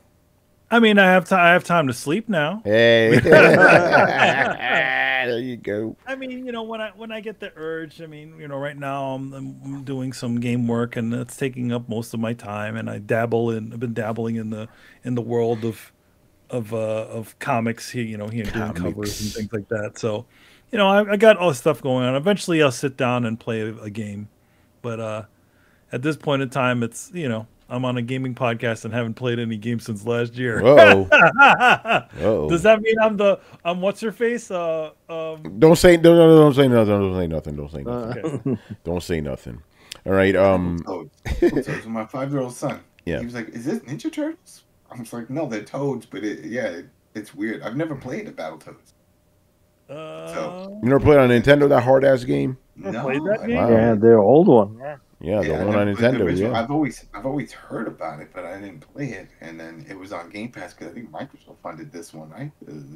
S2: I mean, I have time to sleep now.
S1: Hey, there you go.
S2: I mean, when I get the urge, I mean, right now I'm doing some game work and it's taking up most of my time. And I've been dabbling in the world of comics here, doing covers and things like that. So, I got all this stuff going on. Eventually, I'll sit down and play a game, but at this point in time, it's I'm on a gaming podcast and haven't played any games since last year.
S1: Uh-oh.
S2: Does that mean I'm what's her face?
S1: Don't say nothing. Don't say nothing.
S2: Okay.
S1: Don't say nothing. All right.
S4: Toads. My 5-year-old son.
S1: Yeah.
S4: He was like, "Is this Ninja Turtles?" I was like, "No, they're Toads, but it's weird. I've never played the Battletoads."
S1: You never played on Nintendo, that hard ass game?
S4: No,
S2: played that game?
S1: Wow.
S3: Yeah, the old one.
S1: Yeah, the one on Nintendo. Yeah.
S4: I've always heard about it, but I didn't play it. And then it was on Game Pass because I think Microsoft funded this one, right?
S2: That's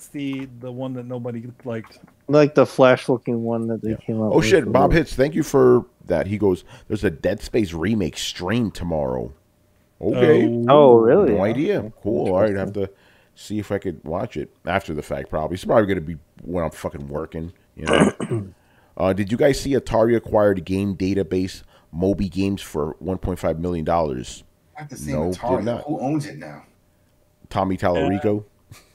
S2: the one that nobody liked.
S3: Like the Flash-looking one that they came out with.
S1: Oh shit, Bob Hits, thank you for that. He goes, "There's a Dead Space remake stream tomorrow." Okay.
S3: Oh, really?
S1: No idea. Cool. All right, I have to see if I could watch it after the fact. Probably. It's probably gonna be when I'm fucking working. Did you guys see Atari acquired a game database, Moby Games, for $1.5 million?
S4: I have to see Atari.
S1: Did not.
S4: Who owns it now?
S1: Tommy Tallarico.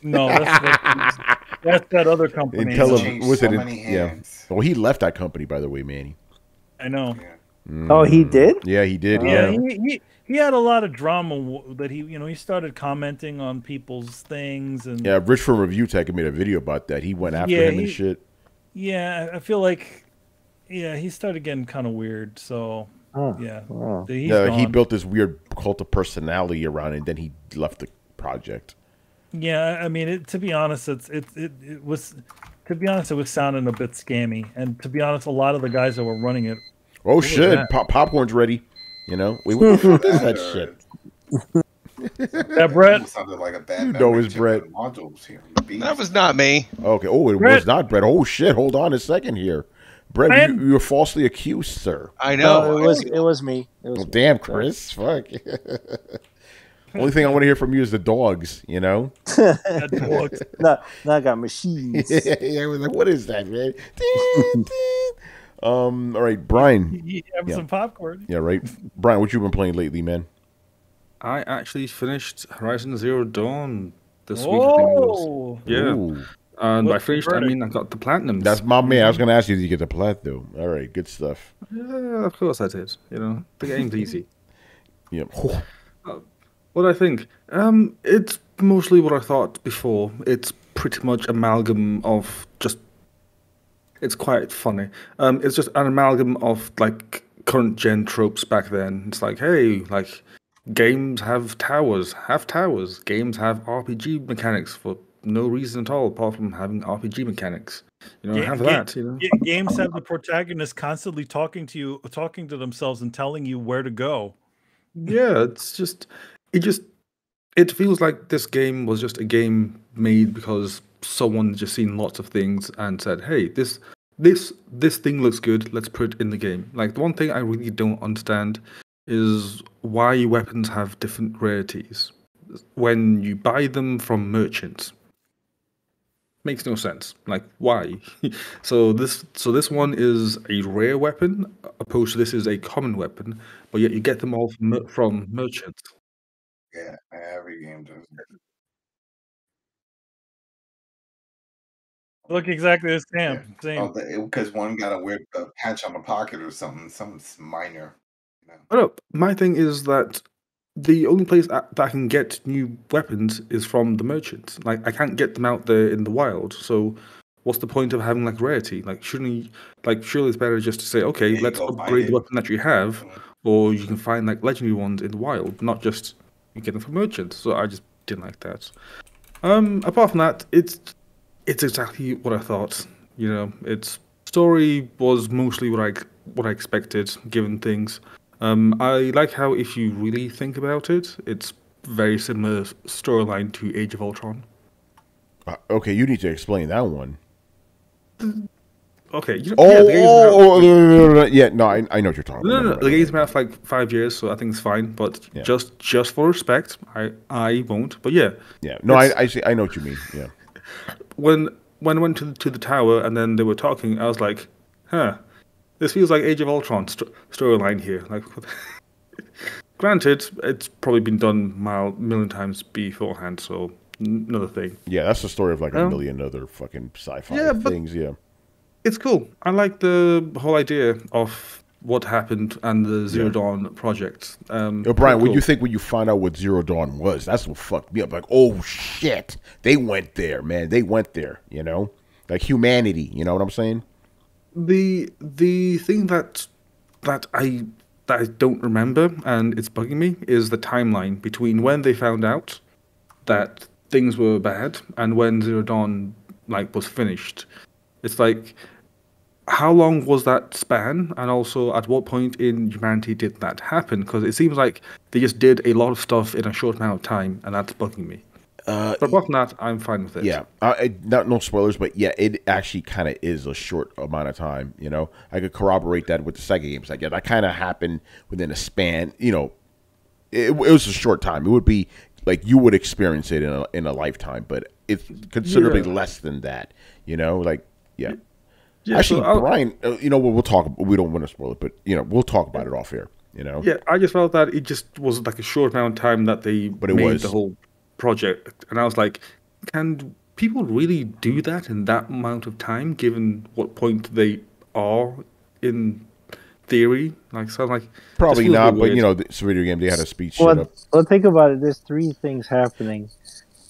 S2: No, that's that other company.
S1: Yeah. Well, he left that company, by the way, Manny.
S2: I know.
S3: Yeah. Oh, he did?
S1: Yeah, he did.
S2: Yeah, he had a lot of drama that he started commenting on people's things and
S1: Rich from Review Tech made a video about that. He went after him and shit.
S2: Yeah, I feel like he started getting kind of weird. So
S1: he built this weird cult of personality around it, and then he left the project.
S2: Yeah, I mean, to be honest, it was sounding a bit scammy, and to be honest, a lot of the guys that were running it.
S1: Oh shit! Popcorn's ready. Wait, what the fuck is that shit?
S2: That Brett
S4: sounded like a bad.
S1: It's Brett.
S6: That was not me.
S1: Okay. Oh, it was not Brett. Oh shit! Hold on a second here, Brett. You were falsely accused, sir.
S6: I know.
S3: No, it was me.
S1: Damn, Chris. Fuck. Only thing I want to hear from you is the dogs.
S3: No, I got machines.
S1: I was like, what is that, man? All right, Brian.
S2: You have some popcorn.
S1: Yeah, right. Brian, what you been playing lately, man?
S5: I actually finished Horizon Zero Dawn this week. I think it was. Yeah.
S1: Ooh.
S5: And by finished, I mean I got the platinum.
S1: That's my man. I was going to ask you, did you get the platinum? All right, good stuff.
S5: Yeah, of course I did. The game's easy.
S1: Yeah.
S5: What I think? It's mostly what I thought before. It's pretty much amalgam of just. It's quite funny. It's just an amalgam of like current gen tropes back then. It's like, hey, like games have towers. Games have RPG mechanics for no reason at all apart from having RPG mechanics. You know, have
S2: Ga-
S5: that. You know,
S2: Games have the protagonist constantly talking to themselves and telling you where to go.
S5: yeah, it feels like this game was just a game made because someone just seen lots of things and said, "Hey, this thing looks good. Let's put it in the game." Like the one thing I really don't understand is why weapons have different rarities when you buy them from merchants. Makes no sense. Like why? So this one is a rare weapon, opposed to this is a common weapon, but yet you get them all from merchants.
S4: Yeah, every game does.
S2: Look exactly the
S4: Yeah.
S2: same.
S4: Oh, because one got a weird patch on the pocket or something minor. You know.
S5: Oh, no, my thing is that the only place that I can get new weapons is from the merchants. Like I can't get them out there in the wild. So what's the point of having like rarity? Like surely it's better just to say, okay,
S4: Yeah, you
S5: let's
S4: go find
S5: upgrade the
S4: it.
S5: weapon that you have,
S4: Mhm.
S5: or you can find like legendary ones in the wild, not just you get them from merchants. So I just didn't like that. Apart from that, it's exactly what I thought. You know, its story was mostly what I expected, given things. I like how if you really think about it, it's very similar storyline to Age of Ultron.
S1: Okay, you need to explain that one.
S5: Okay, you know,
S1: Oh,
S5: yeah, the game's been out,
S1: no, yeah, no, I know what you're talking
S5: no,
S1: about.
S5: no,
S1: Right,
S5: the
S1: right,
S5: game's been
S1: right.
S5: out for like 5 years, so I think it's fine. But
S1: Yeah.
S5: just for respect, I won't. But yeah,
S1: Yeah, no,
S5: it's-
S1: I see. I know what you mean. Yeah,
S5: when I went to the tower and then they were talking, I was like, huh, this feels like Age of Ultron storyline here. Like, granted, it's probably been done a million times beforehand, so another thing.
S1: yeah, that's the story of like a
S5: Um,
S1: million other fucking sci-fi
S5: yeah, but-
S1: things. Yeah,
S5: It's cool. I like the whole idea of what happened and the Zero
S1: Yeah.
S5: Dawn project.
S1: Yo, Brian,
S5: pretty
S1: what do you
S5: cool.
S1: think when you find out what Zero Dawn was? That's what fucked me up. Like, oh shit, they went there, man. They went there. You know, like humanity. You know what I'm saying?
S5: The thing that I don't remember and it's bugging me is the timeline between when they found out that things were bad and when Zero Dawn like was finished. It's like how long was that span, and also at what point in humanity did that happen? Because it seems like they just did a lot of stuff in a short amount of time, and that's bugging me. But apart from that, I'm fine with it.
S1: Yeah, no spoilers, but yeah, it actually kind of is a short amount of time. You know, I could corroborate that with the second games. Like, yeah, that kind of happened within a span. You know, it was a short time. It would be like you would experience it in a lifetime, but it's considerably
S5: Yeah.
S1: less than that. You know, like yeah.
S5: Yeah,
S1: Actually,
S5: so I'll-
S1: Brian, you know what? We'll talk. We don't want to spoil it, but you know, we'll talk about it off air. You know,
S5: Yeah, I just felt that it just was like a short amount of time that they
S1: But it
S5: made
S1: was.
S5: the whole project, and I was like, can people really do that in that amount of time, given what point they are in theory? Like, so I'm like,
S1: probably
S5: this feels a
S1: not.
S5: bit
S1: But you
S5: weird.
S1: know, this video game they had to speed shit up.
S3: Well, think about it. There's three things happening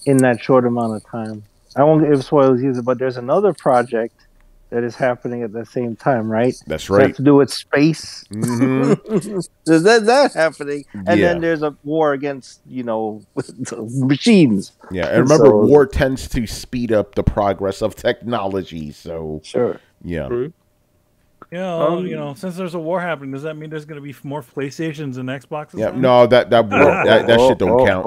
S3: in that short amount of time. I won't give spoilers either, but there's another project that is happening at the same time, right?
S1: That's
S3: So it
S1: right.
S3: has to do with space.
S1: Mhm.
S3: There's that happening, and
S1: Yeah.
S3: then there's a war against machines.
S1: Yeah, and remember,
S3: So-
S1: war tends to speed up the progress of technology. So
S3: Sure.
S1: yeah,
S5: True.
S2: Since there's a war happening, does that mean there's going to be more PlayStations and Xboxes?
S1: yeah.
S2: then?
S1: No, that war, that shit don't count.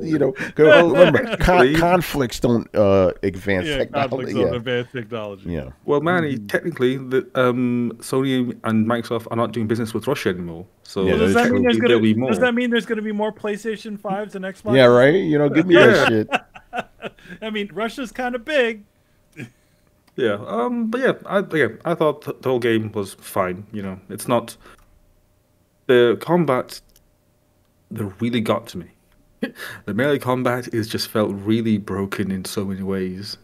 S1: You know, 'cause remember,
S5: actually-
S1: conflicts don't advance
S2: Yeah, conflicts
S1: technology.
S2: of advanced technology.
S1: Yeah,
S5: Well, Manny, technically, Sony and Microsoft are not doing business with Russia anymore. So
S1: Yeah,
S2: Does that mean there's
S5: there'll be
S2: going
S5: more.
S2: Does that mean there's going to be more Playstation 5s and Xboxes?
S1: yeah, right. You know, give me that shit.
S2: I mean, Russia's kind of big.
S5: Yeah, but yeah, I thought the whole game was fine. You know, it's not the combat that really got to me. The melee combat is just felt really broken in so many ways.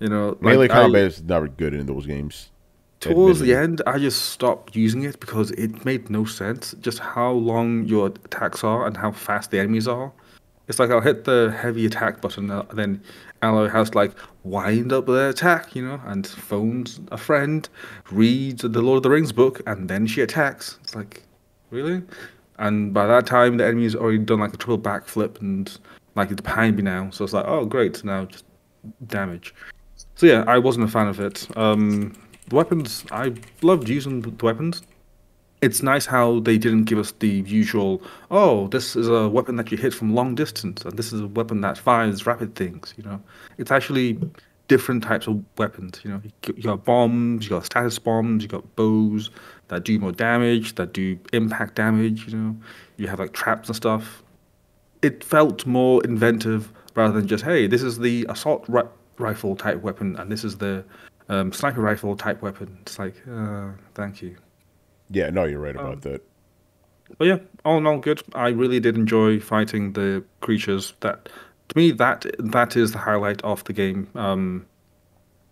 S5: You know,
S1: Melee
S5: like,
S1: combat is never good in those games.
S5: towards the
S1: Admittedly.
S5: end, I just stopped using it because it made no sense. Just how long your attacks are and how fast the enemies are. It's like I'll hit the heavy attack button, and then Aloy has to like wind up their attack, you know, and phones a friend, reads the Lord of the Rings book, and then she attacks. It's like, really? And by that time, the enemy's already done like a triple backflip and like it's behind me now. So it's like, oh great, now just damage. So yeah, I wasn't a fan of it. The weapons, I loved using the weapons. It's nice how they didn't give us the usual, oh, this is a weapon that you hit from long distance, and this is a weapon that fires rapid things, you know. It's actually different types of weapons, you know. You got bombs, you got status bombs, you got bows that do more damage, that do impact damage, you know. You have like traps and stuff. It felt more inventive rather than just, hey, this is the assault rifle type weapon, and this is the sniper rifle type weapon. It's like, thank you.
S1: Yeah, no, you're right about that.
S5: But yeah, all in all, good. I really did enjoy fighting the creatures. That to me, that is the highlight of the game.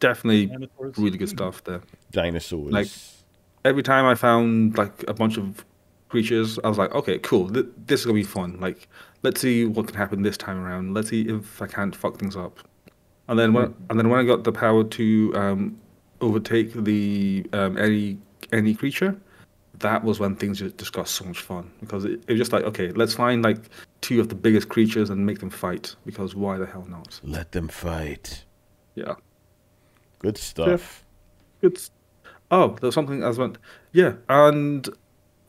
S5: Definitely
S2: Dinosaurs.
S5: really good stuff there.
S1: Dinosaurs.
S5: Like every time I found like a bunch of creatures, I was like, okay, cool. This is gonna be fun. Like, let's see what can happen this time around. Let's see if I can't fuck things up. And then when I got the power to overtake the any creature, that was when things just got so much fun, because it was just like, okay, let's find like 2 of the biggest creatures and make them fight, because why the hell not?
S1: Let them fight.
S5: Yeah.
S1: Good stuff.
S5: Yeah. Oh, there was something I was meant. Yeah, and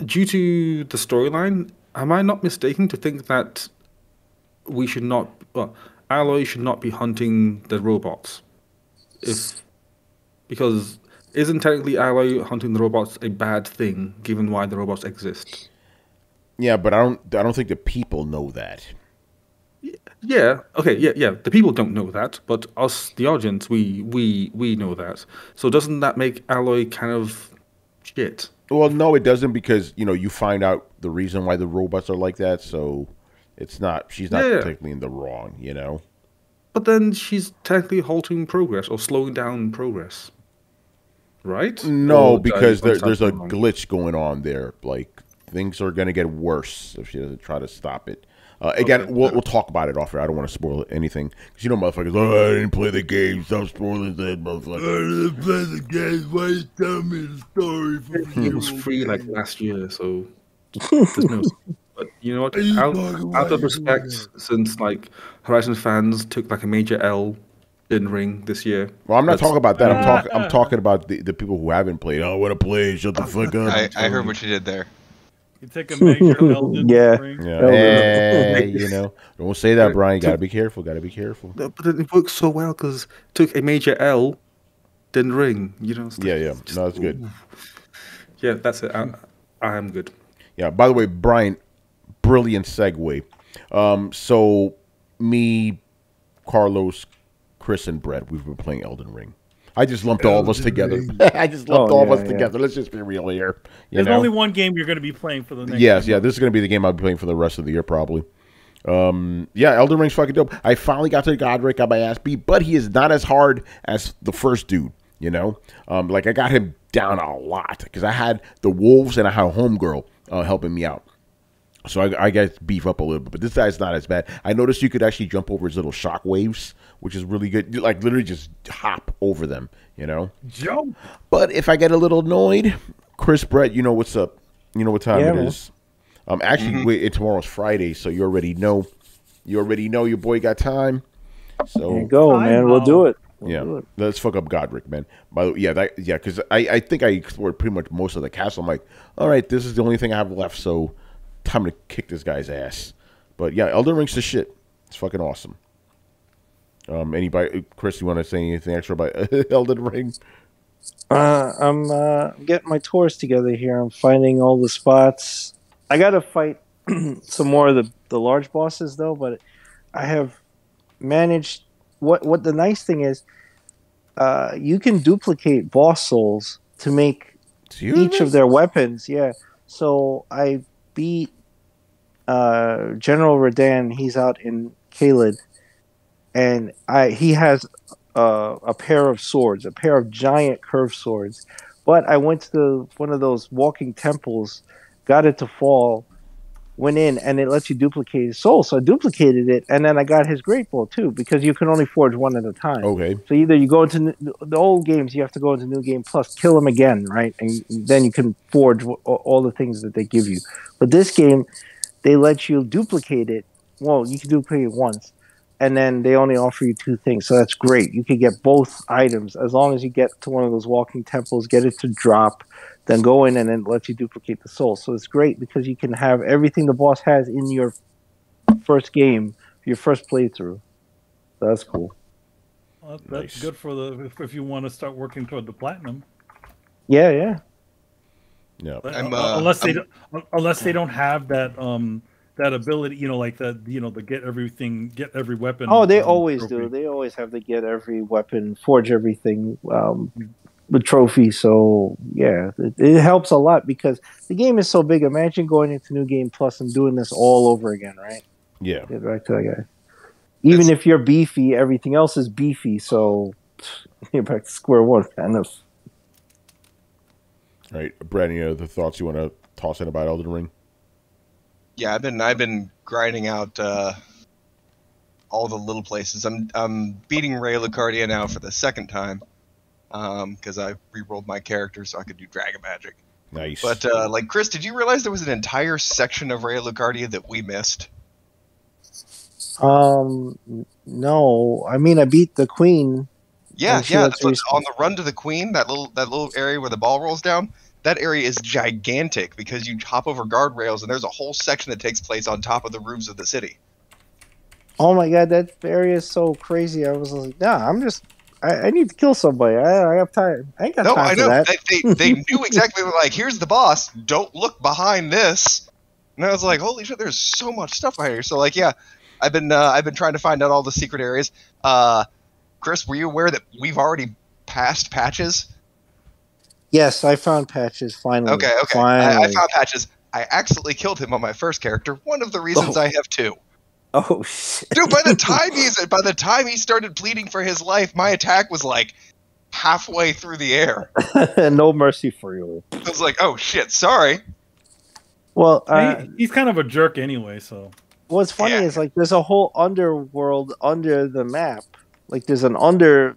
S5: due to the storyline, am I not mistaken to think that we should not, Aloy should not be hunting the robots? Because isn't technically Aloy hunting the robots a bad thing, given why the robots exist?
S1: Yeah, but I don't think the people know that.
S5: Yeah. Okay. Yeah. The people don't know that, but us, the audience, we know that. So doesn't that make Aloy kind of shit?
S1: Well, no, it doesn't, because you find out the reason why the robots are like that. So she's not technically in the wrong,
S5: But then she's technically halting progress or slowing down progress. Right?
S1: No, because there's a glitch going on there. Like, things are going to get worse if she doesn't try to stop it. Again, okay. We'll talk about it off air. I don't want to spoil anything. Because motherfuckers, I didn't play the game. Stop spoiling that, motherfucker. I didn't play the game. Why you tell me the story?
S5: It was free like last year, so there's no... But you know what? Out of respect, since like Horizon fans took like a major L in Ring this year.
S1: Well, I'm not talking about that. I'm talking about the people who haven't played. I want to play. Shut the fuck up.
S6: I heard what you did there.
S2: You take a major L in Ring.
S1: Yeah. Hey, don't say that, Brian. You gotta be careful. But
S5: it works so well because took a major L, then Ring.
S1: Yeah. No, that's good.
S5: Yeah, that's it. I am good.
S1: Yeah. By the way, Brian, brilliant segue. So me, Carlos, Chris, and Brett, we've been playing Elden Ring. I just lumped all of us together. Together. Let's just be real here.
S2: There's only one game you're going to be playing for the next
S1: year. This is going to be the game I'll be playing for the rest of the year, probably. Elden Ring's fucking dope. I finally got to Godric, got my ass beat, but he is not as hard as the first dude, Like, I got him down a lot, because I had the wolves and I had a homegirl helping me out. So I got to beef up a little bit, but this guy's not as bad. I noticed you could actually jump over his little shock waves, which is really good. Like, literally just hop over them,
S2: Jump.
S1: But if I get a little annoyed, Chris, Brett, you know what's up. You know what time it is. Actually, tomorrow's Friday, so you already know. Your boy got time. So
S3: there you go, man. We'll do it.
S1: Let's fuck up Godric, man. By the way, because I think I explored pretty much most of the castle. I'm like, all right, this is the only thing I have left, so time to kick this guy's ass. But yeah, Elden Ring's the shit. It's fucking awesome. Anybody, Chris, you want to say anything extra about Elden Ring?
S3: I'm getting my tours together here. I'm finding all the spots. I got to fight some more of the large bosses though, but I have managed. What the nice thing is, you can duplicate boss souls to make each of their weapons. Yeah, so I beat General Radahn. He's out in Caelid, and he has a pair of swords, a pair of giant curved swords. But I went to one of those walking temples, got it to fall, went in, and it lets you duplicate his soul. So I duplicated it, and then I got his great bow too, because you can only forge one at a time.
S1: Okay.
S3: So either you go into the old games, you have to go into New Game Plus, kill him again, right? And then you can forge all the things that they give you. But this game, they let you duplicate it. Well, you can duplicate it once, and then they only offer you 2 things. So that's great. You could get both items as long as you get to one of those walking temples, get it to drop, then go in and then let you duplicate the soul. So it's great because you can have everything the boss has in your first game, your first playthrough. So that's cool.
S2: Well, that's good for if you want to start working toward the platinum.
S3: Yeah.
S2: Unless they don't have that that ability, like the the get every weapon.
S3: Oh, they always
S2: trophy.
S3: do. They always have to get every weapon, forge everything, the trophy. So yeah, it helps a lot because the game is so big. Imagine going into New Game Plus and doing this all over again, right?
S1: Yeah.
S3: Get back to that guy. Even if you're beefy, everything else is beefy. So you're back to square one, kind of.
S1: All right, Brad, any other thoughts you want to toss in about Elden Ring?
S6: Yeah, I've been grinding out all the little places. I'm beating Ray Lucardia now for the second time because I re-rolled my character so I could do Dragon Magic.
S1: Nice.
S6: But like Chris, did you realize there was an entire section of Ray Lucardia that we missed?
S3: No. I mean, I beat the queen.
S6: Yeah.
S3: Sure
S6: So on the run to the queen, that little area where the ball rolls down, that area is gigantic because you hop over guardrails and there's a whole section that takes place on top of the roofs of the city.
S3: Oh my god, that area is so crazy. I was like, nah, I need to kill somebody. I have time. I ain't got time for that.
S6: They knew exactly. They were like, here's the boss. Don't look behind this. And I was like, holy shit, there's so much stuff out here. So like, yeah, I've been trying to find out all the secret areas. Chris, were you aware that we've already passed patches?
S3: Yes, I found patches finally.
S6: Okay.
S3: Finally.
S6: I found patches. I accidentally killed him on my first character. One of the reasons I have 2.
S3: Oh shit!
S6: Dude, by the time he started pleading for his life, my attack was like halfway through the air.
S3: No mercy for you.
S6: I was like, oh shit, sorry.
S3: Well,
S2: he's kind of a jerk anyway. So
S3: what's funny is like there's a whole underworld under the map. Like there's under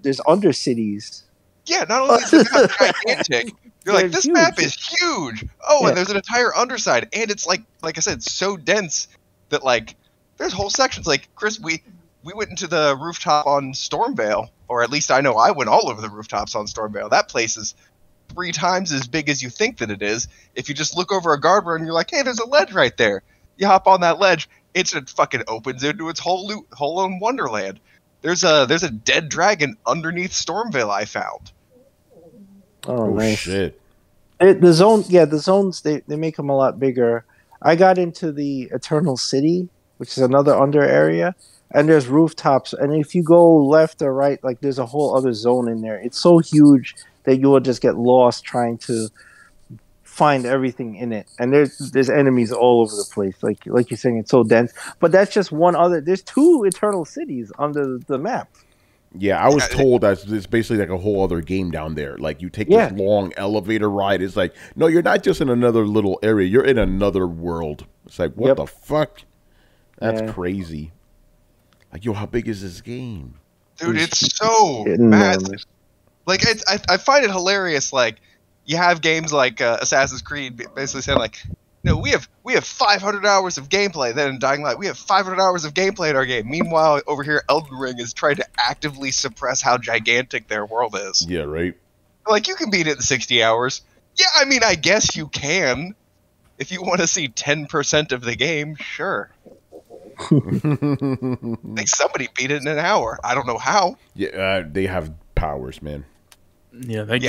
S3: cities.
S6: Yeah, not only is the map gigantic, you're like, this
S3: huge.
S6: map is huge. Oh,
S3: Yeah.
S6: and there's an entire underside, and it's like I said, so dense that like there's whole sections. Like Chris, we went into the rooftop on Stormvale, or at least I know I went all over the rooftops on Stormvale. That place is 3 times as big as you think that it is. If you just look over a guardrail and you're like, hey, there's a ledge right there. You hop on that ledge, it fucking opens into its whole own wonderland. There's a dead dragon underneath Stormvale I found.
S3: Oh, nice.
S1: Shit.
S3: The zones they make them a lot bigger. I got into the Eternal City, which is another under area, and there's rooftops. And if you go left or right, like there's a whole other zone in there. It's so huge that you will just get lost trying to find everything in it. And there's enemies all over the place. Like you're saying, it's so dense. But that's just one other. There's 2 Eternal Cities under the map.
S1: Yeah, I was told that it's basically like a whole other game down there. Like you take this long elevator ride. It's like, no, you're not just in another little area. You're in another world. It's like, what the fuck? That's crazy. Like, yo, how big is this game?
S6: Dude, it's so massive. Like, I find it hilarious. Like, you have games like Assassin's Creed basically saying like, no, we have 500 hours of gameplay. Then in Dying Light, we have 500 hours of gameplay in our game. Meanwhile, over here, Elden Ring is trying to actively suppress how gigantic their world is.
S1: Yeah, right.
S6: Like, you can beat it in 60 hours. Yeah, I mean, I guess you can. If you want to see 10% of the game, sure. Like, somebody beat it in an hour. I don't know how.
S1: Yeah, they have powers, man.
S7: Yeah, that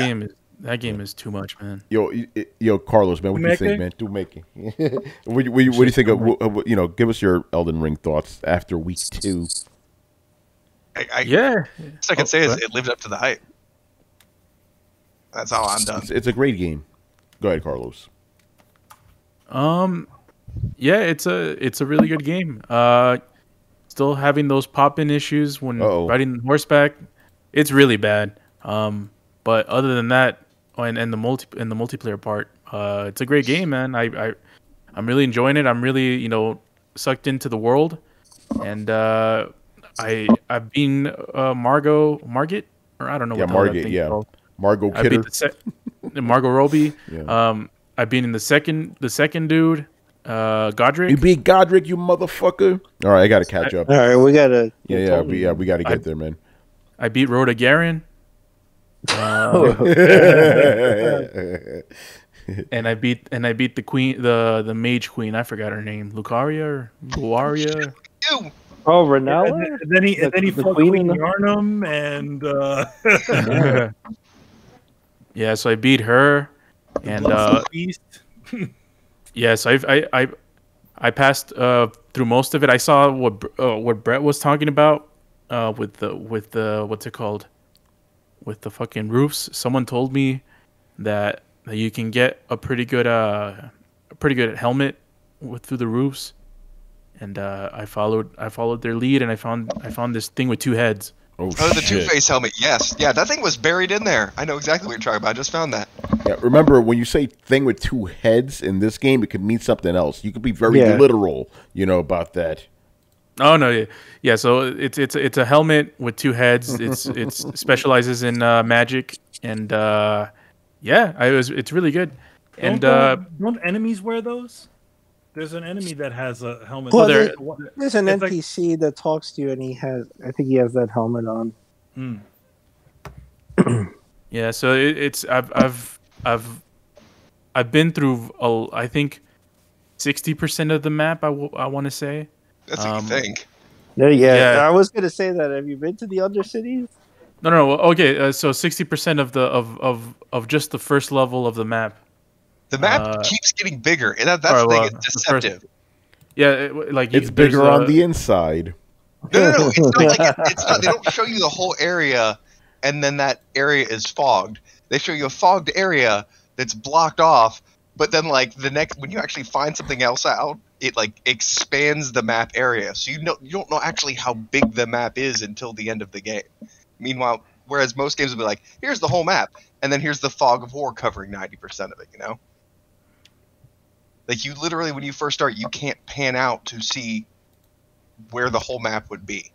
S7: game is too much, man.
S1: Yo, Carlos, man, what do you think, man? Do making. What do you think of, give us your Elden Ring thoughts after week 2.
S6: All I can say is it lived up to the hype. That's all I'm done.
S1: It's a great game. Go ahead, Carlos.
S7: Yeah, it's a really good game. Still having those pop-in issues when riding horseback. It's really bad. But other than that, and the multiplayer part, it's a great game, man. I'm really enjoying it. I'm really sucked into the world, and I've been Margit, or I don't know what the hell that thing's called.
S1: Margot Kidder.
S7: Margot Robbie.
S1: Yeah.
S7: I've been in the second dude, Godric.
S1: You beat Godric, you motherfucker. All right, I gotta catch up.
S3: All right, we gotta.
S1: We gotta get there, man.
S7: I beat Rhoda Garen. And I beat the queen, the mage queen. I forgot her name. Lucaria.
S3: Oh, Renella.
S2: And then he fought Queen Yarnum and.
S7: Yeah, so I beat her, and yes, I passed through most of it. I saw what Brett was talking about with the what's it called, with the fucking roofs. Someone told me that you can get a pretty good helmet through the roofs, and I followed their lead, and I found this thing with two heads.
S6: Oh, the Two-Face helmet, yes. Yeah, that thing was buried in there. I know exactly what you're talking about. I just found that.
S1: Yeah, remember, when you say thing with two heads in this game, it could mean something else. You could be very literal, about that.
S7: Oh, no, yeah. So it's a helmet with two heads. It specializes in magic, and it's really good. And
S2: don't enemies wear those? There's an enemy that has a helmet.
S3: Well, there's an NPC that talks to you, and I think he has that helmet on.
S7: Yeah, so I've been through I think 60% of the map. I want to say.
S6: That's what you think.
S3: Yeah, I was gonna say that. Have you been to the other cities?
S7: No. Okay, so 60% of just the first level of the map.
S6: The map keeps getting bigger, and that's the thing. It's deceptive.
S1: It's bigger on the inside.
S6: No. It's not like it's not. They don't show you the whole area, and then that area is fogged. They show you a fogged area that's blocked off, but then when you actually find something else out, it expands the map area. So you don't know actually how big the map is until the end of the game. Meanwhile, whereas most games will be like, here's the whole map, and then here's the fog of war covering 90% of it. You literally, when you first start, you can't pan out to see where the whole map would be.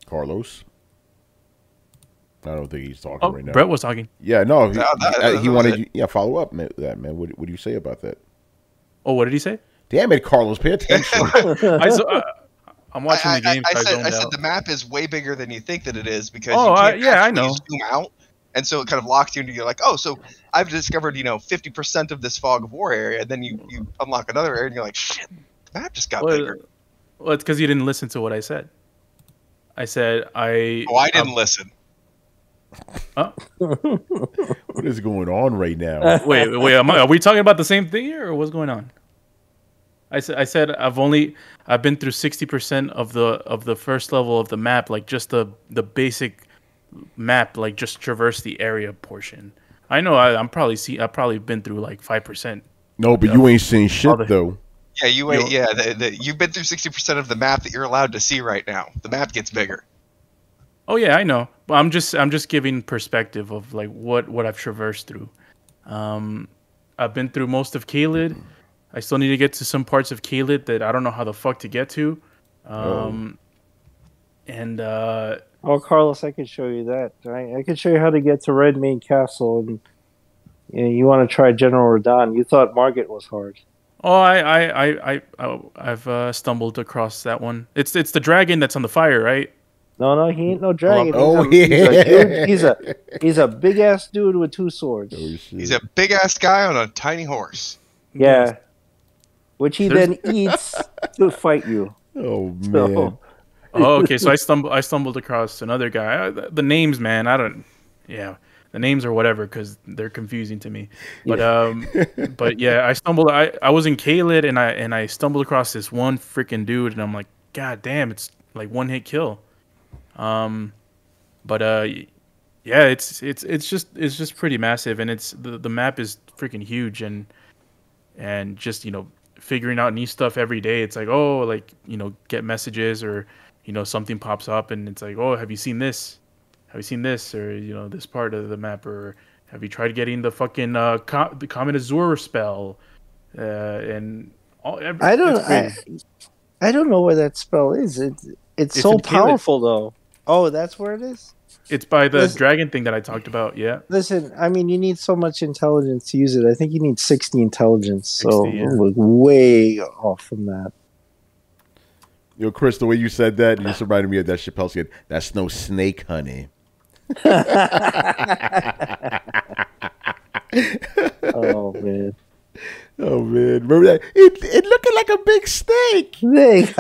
S1: Carlos? I don't think he's talking right now.
S7: Brett was talking.
S1: Yeah, no. He wanted you. Follow up that, man. What do you say about that?
S7: Oh, what did he say?
S1: Damn it, Carlos. Pay attention.
S7: I'm watching the game.
S6: I said the map is way bigger than you think that it is because
S7: I know.
S6: Zoom out. And so it kind of locks you into, you're like, oh, so I've discovered, 50% of this fog of war area. And then you unlock another area and you're like, shit, the map just got bigger.
S7: Well, it's because you didn't listen to what I said. I said I
S6: didn't listen.
S1: Huh? What is going on right now?
S7: Wait. Are we talking about the same thing here, or what's going on? I said I've been through 60% of the first level of the map, just the basic map, just traverse the area portion. I know I've probably been through 5%.
S1: No, but you ain't seen shit though.
S6: Yeah, you ain't. You've been through 60% of the map that you're allowed to see right now. The map gets bigger.
S7: Oh yeah, I know. But I'm just giving perspective of what I've traversed through. I've been through most of Caelid. I still need to get to some parts of Caelid that I don't know how the fuck to get to.
S3: Carlos, I could show you that. Right? I could show you how to get to Redmane Castle, and you want to try General Radahn. You thought Margit was hard.
S7: Oh, I've stumbled across that one. It's the dragon that's on the fire, right?
S3: No, he ain't no dragon. He's a big ass dude with two swords.
S6: He's a big ass guy on a tiny horse.
S3: Yeah, which he then eats to fight you.
S1: Oh man.
S7: Oh, okay. So I stumbled across another guy. The names, man, the names or whatever, because they're confusing to me. But but yeah, I was in Caelid and I stumbled across this one freaking dude, and I'm like, God damn, it's one hit kill. It's just pretty massive, and it's the map is freaking huge, and just figuring out new stuff every day. It's get messages, or something pops up and it's like, oh, have you seen this? Or this part of the map, or have you tried getting the fucking the Comet Azure spell? I
S3: don't know where that spell is. It's so powerful though. Oh, that's where it is?
S7: It's by the
S3: Listen-
S7: dragon thing that I talked about. Yeah.
S3: Listen, I mean, you need so much intelligence to use it. I think you need 60 intelligence.
S7: 60,
S3: So
S7: yeah.
S3: we're way off from that.
S1: Yo, Chris, the way you said that, you just reminded me of that Chappelle skit. That's no snake, honey.
S3: Oh man.
S1: Oh man, remember that? It looking like a big snake.
S3: Snake.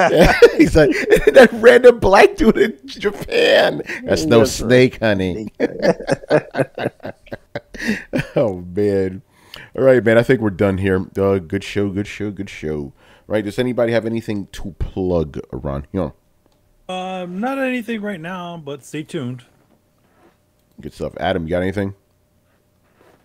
S1: He's like that random black dude in Japan. That's no
S3: That's
S1: snake, honey. Oh man. All right, man. I think we're done here. Good show. Right? Does anybody have anything to plug around here?
S2: Not anything right now, but stay tuned.
S1: Good stuff. Adam, you got anything?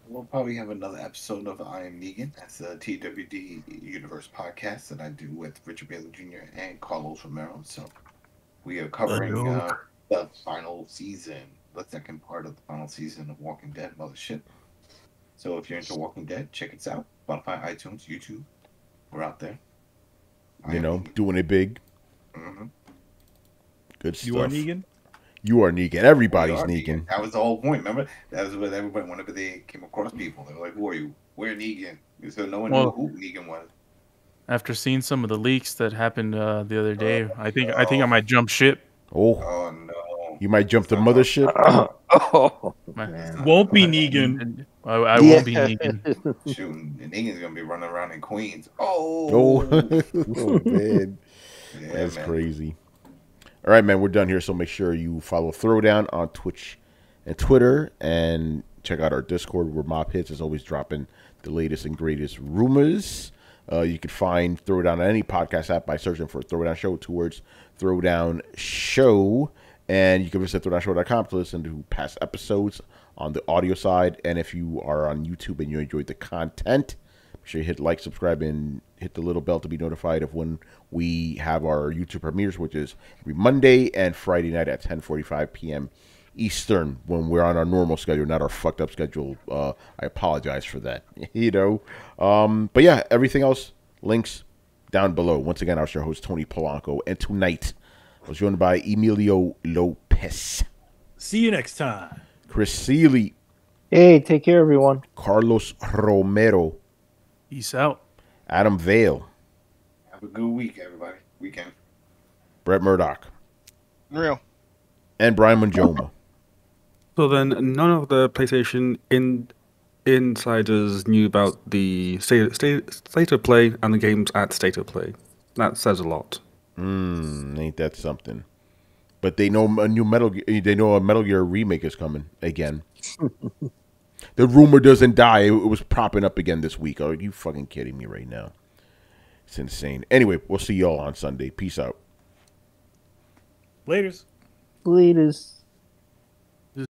S4: We'll probably have another episode of I Am Negan. That's a TWD Universe podcast that I do with Richard Bailey Jr. and Carlos Romero. So we are covering the final season, the second part of the final season of Walking Dead Mothership. So if you're into Walking Dead, check us out. Spotify, iTunes, YouTube. We're out there.
S1: You know, doing it big.
S4: Mm-hmm.
S1: Good stuff.
S2: You are Negan?
S1: You are Negan. Everybody's Negan.
S4: That was the whole point. Remember, that was what everybody. Whenever they came across people, they were like, "Who are you? We're Negan." So no one knew who Negan was.
S7: After seeing some of the leaks that happened the other day, I think I might jump ship.
S4: Oh no!
S1: You might jump the mothership.
S3: Oh man.
S2: Won't be Negan.
S7: I won't be Negan.
S4: Shoot, Negan's gonna be running around in Queens. Oh
S1: Man,
S4: yeah,
S1: that's
S4: man.
S1: crazy. All right, man, we're done here. So make sure you follow Throwdown on Twitch and Twitter, and check out our Discord where Mob Hits is always dropping the latest and greatest rumors. You can find Throwdown on any podcast app by searching for Throwdown Show, 2 words, Throwdown Show. And you can visit throwdownshow.com to listen to past episodes on the audio side. And if you are on YouTube and you enjoyed the content, make sure you hit like, subscribe, and hit the little bell to be notified of when we have our YouTube premieres, which is every Monday and Friday night at 10:45 p.m. Eastern, when we're on our normal schedule, not our fucked up schedule. I apologize for that, But yeah, everything else, links down below. Once again, I was your host, Tony Polanco, and tonight I was joined by Emilio Lopez.
S2: See you next time.
S1: Chris Seeley.
S3: Hey, take care, everyone.
S1: Carlos Romero.
S7: Peace out.
S1: Adam Vale.
S4: Have a good week, everybody. Weekend.
S1: Brett Murdoch.
S6: Real.
S1: And Brian Manjoma.
S5: So then, none of the PlayStation insiders knew about the state of play and the games at state of play. That says a lot.
S1: Ain't that something? But they know a new Metal Gear remake is coming again. The rumor doesn't die. It was propping up again this week. Are you fucking kidding me right now? It's insane. Anyway, we'll see y'all on Sunday. Peace out.
S2: Laters.
S3: Laters.